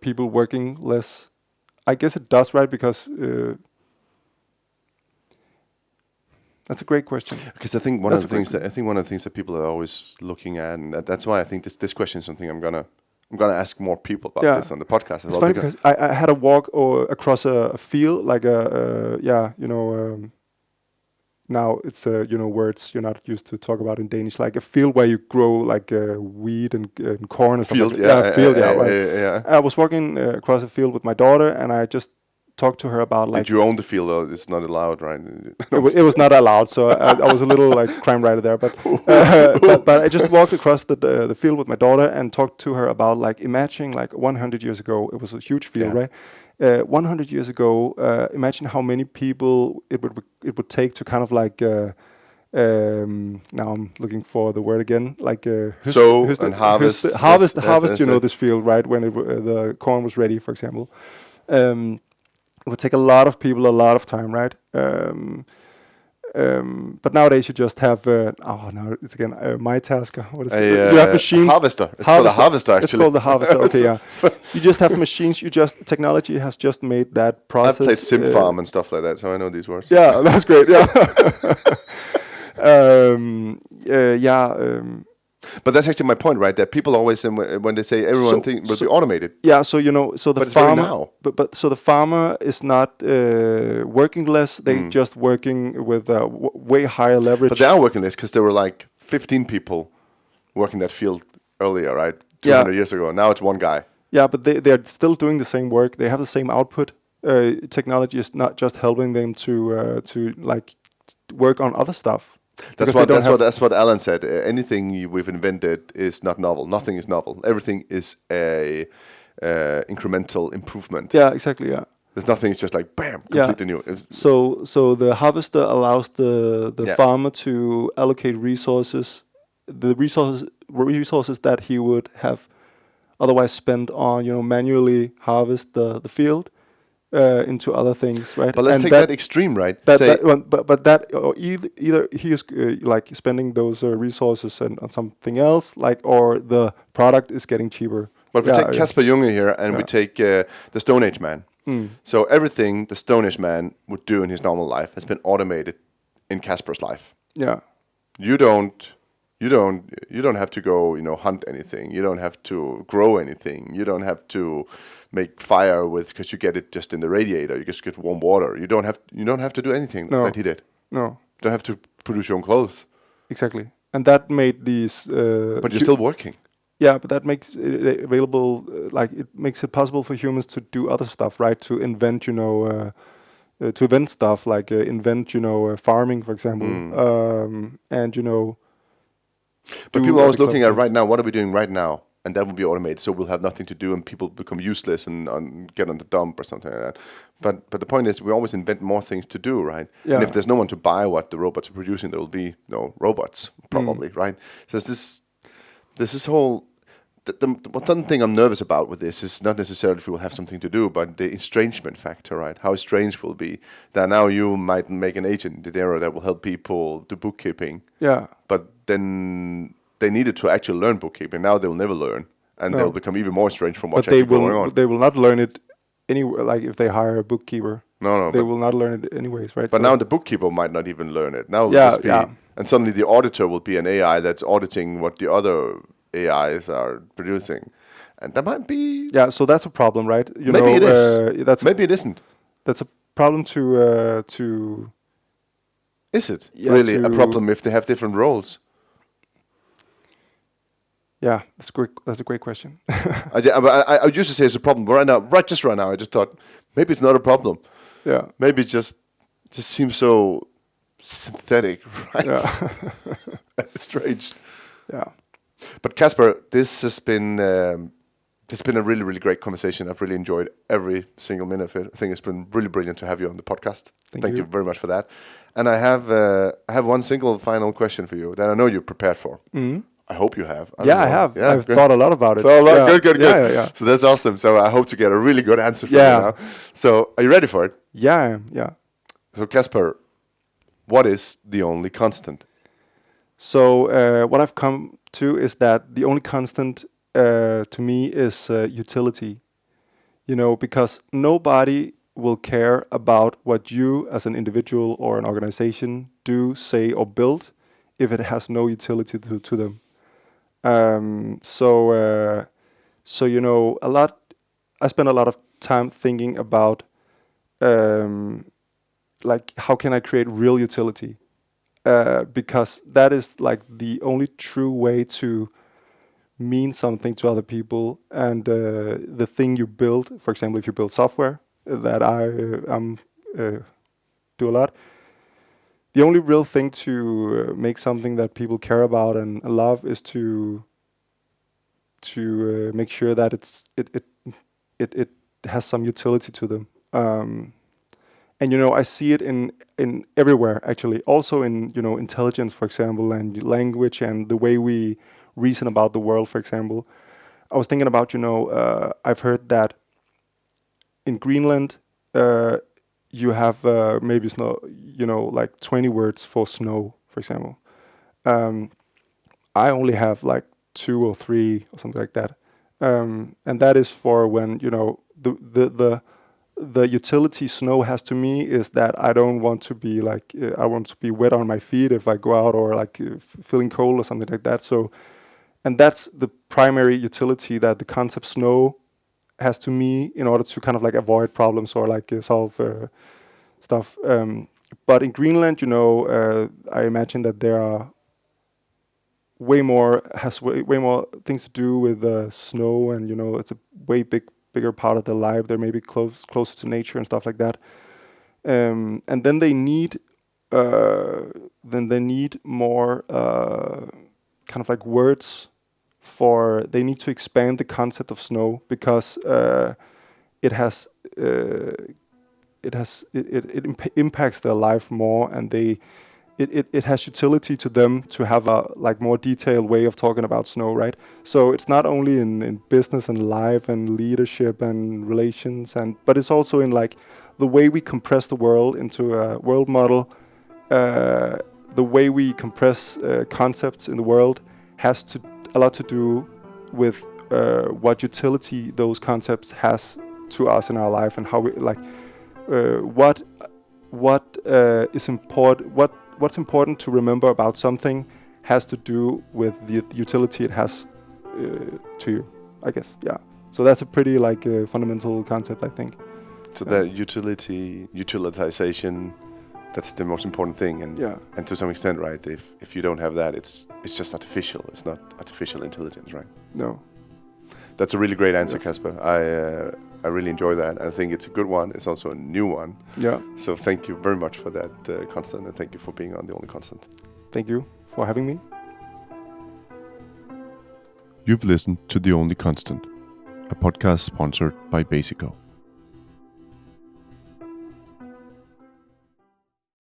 people working less. I guess it does, right? Because that's a great question. Because I think one of the things that people are always looking at, and that's why I think this question is something I'm gonna ask more people about this on the podcast as well. It's funny because I had a walk across a field, like now it's words you're not used to talk about in Danish, like a field where you grow like wheat and corn and stuff. Field, right. I was walking across a field with my daughter, and I just talked to her about like. Did you own the field? Though it's not allowed, right? It was not allowed, so I was a little like crime writer there. But but I just walked across the field with my daughter and talked to her about like imagining like 100 years ago. It was a huge field, right? 100 years ago, imagine how many people it would take to kind of like Now I'm looking for the word again. Like Sow and harvest. Harvest. This field, right? When the corn was ready, for example. It would take a lot of people a lot of time, right? But nowadays you just have no, it's again my task. What is it? You have machines. Harvester. It's called a harvester. Actually, it's called the harvester. Okay, yeah. You just have machines. Technology has just made that process. I've played Sim Farm and stuff like that, so I know these words. Yeah, that's great. Yeah. But that's actually my point, right? That people always, when they say everyone will be automated. Yeah, so the farmer, but so the farmer is not working less. They just working with way higher leverage. But they are working less because there were like 15 people working that field earlier, right? 200 years ago. Now it's one guy. Yeah, but they're still doing the same work. They have the same output. Technology is not just helping them to like work on other stuff. That's what Alan said. Anything we've invented is not novel. Nothing is novel. Everything is a incremental improvement. Yeah, exactly. Yeah. There's nothing. It's just like bam, completely new. So the harvester allows the farmer to allocate resources, the resources that he would have otherwise spent on manually harvest the field. Into other things, right? But let's take that extreme, right? Either he is like spending those resources on something else, like, or the product is getting cheaper. But we take Kasper Junge here, and we take the Stone Age man. So everything the Stone Age man would do in his normal life has been automated in Kasper's life. Yeah, you don't have to go, hunt anything. You don't have to grow anything. You don't have to make fire because you get it just in the radiator. You just get warm water. You don't have to do anything that he did. No, you don't have to produce your own clothes. Exactly, and that made these. But you're still working. Yeah, but that makes it available. It makes it possible for humans to do other stuff, right? To invent, to invent stuff like invent, farming, for example, and But people are always looking at right now. What are we doing right now? And that will be automated, so we'll have nothing to do, and people become useless and get on the dump or something like that. But the point is, we always invent more things to do, right? Yeah. And if there's no one to buy what the robots are producing, there will be no robots, probably, right? So there's this whole. One thing I'm nervous about with this is not necessarily if we will have something to do, but the estrangement factor, right? How strange will be that now you might make an agent, Dinero, that will help people do bookkeeping. Yeah. But then they needed to actually learn bookkeeping. Now they'll never learn, and they'll become even more strange from what's actually going on. They will not learn it anyway. Like if they hire a bookkeeper, they will not learn it anyways, right? But now the bookkeeper might not even learn it. Now it'll just be, and suddenly the auditor will be an AI that's auditing what the other AIs are producing, and that might be so that's a problem, right? Maybe it is. Maybe it isn't. That's a problem to. Is it really a problem if they have different roles? Yeah, that's a great question. I used to say it's a problem, but right now, I just thought maybe it's not a problem. Yeah, maybe it just seems so synthetic, right? Yeah. Strange. Yeah. But Kasper, this has been a really, really great conversation. I've really enjoyed every single minute of it. I think it's been really brilliant to have you on the podcast. Thank you very much for that. And I have one single final question for you that I know you're prepared for. Mm-hmm. I hope you have. I have. Yeah, I've thought a lot about it. Good. Yeah. So that's awesome. So I hope to get a really good answer from you now. So are you ready for it? Yeah, I am. Yeah. So Kasper, what is the only constant? So what I've come to is that the only constant to me is utility. Because nobody will care about what you as an individual or an organization do, say, or build if it has no utility to them. I spend a lot of time thinking about how can I create real utility, because that is like the only true way to mean something to other people. And the thing you build, for example, if you build software that I do a lot, the only real thing to make something that people care about and love is to make sure that it has some utility to them. And I see it in everywhere, actually, also in intelligence, for example, and language, and the way we reason about the world, for example. I was thinking about, I've heard that in Greenland, you have maybe snow, like 20 words for snow, for example. um, I only have like 2 or 3 or something like that. And that is for when, the utility snow has to me is that I don't want to be like, I want to be wet on my feet if I go out, or like feeling cold or something like that. So, and that's the primary utility that the concept snow has to me, in order to kind of like avoid problems, or like solve stuff. But in Greenland, I imagine that there are way more things to do with snow, and it's a bigger part of their life. They're maybe closer to nature and stuff like that. And then they need more kind of like words for. They need to expand the concept of snow, because it has impacts their life more, and it has utility to them to have a like more detailed way of talking about snow, right? So it's not only in business and life and leadership and relations, but it's also in like the way we compress the world into a world model. The way we compress concepts in the world has a lot to do with what utility those concepts has to us in our life, and how we like what is important. What's important to remember about something has to do with the utility it has to you, I guess. Yeah. So that's a pretty like fundamental concept, I think. So that utilitization, that's the most important thing, and to some extent, right? If you don't have that, it's just artificial. It's not artificial intelligence, right? No. That's a really great answer, Kasper. I really enjoy that. I think it's a good one. It's also a new one. Yeah. So thank you very much for that, Constant, and thank you for being on The Only Constant. Thank you for having me. You've listened to The Only Constant, a podcast sponsored by Basico.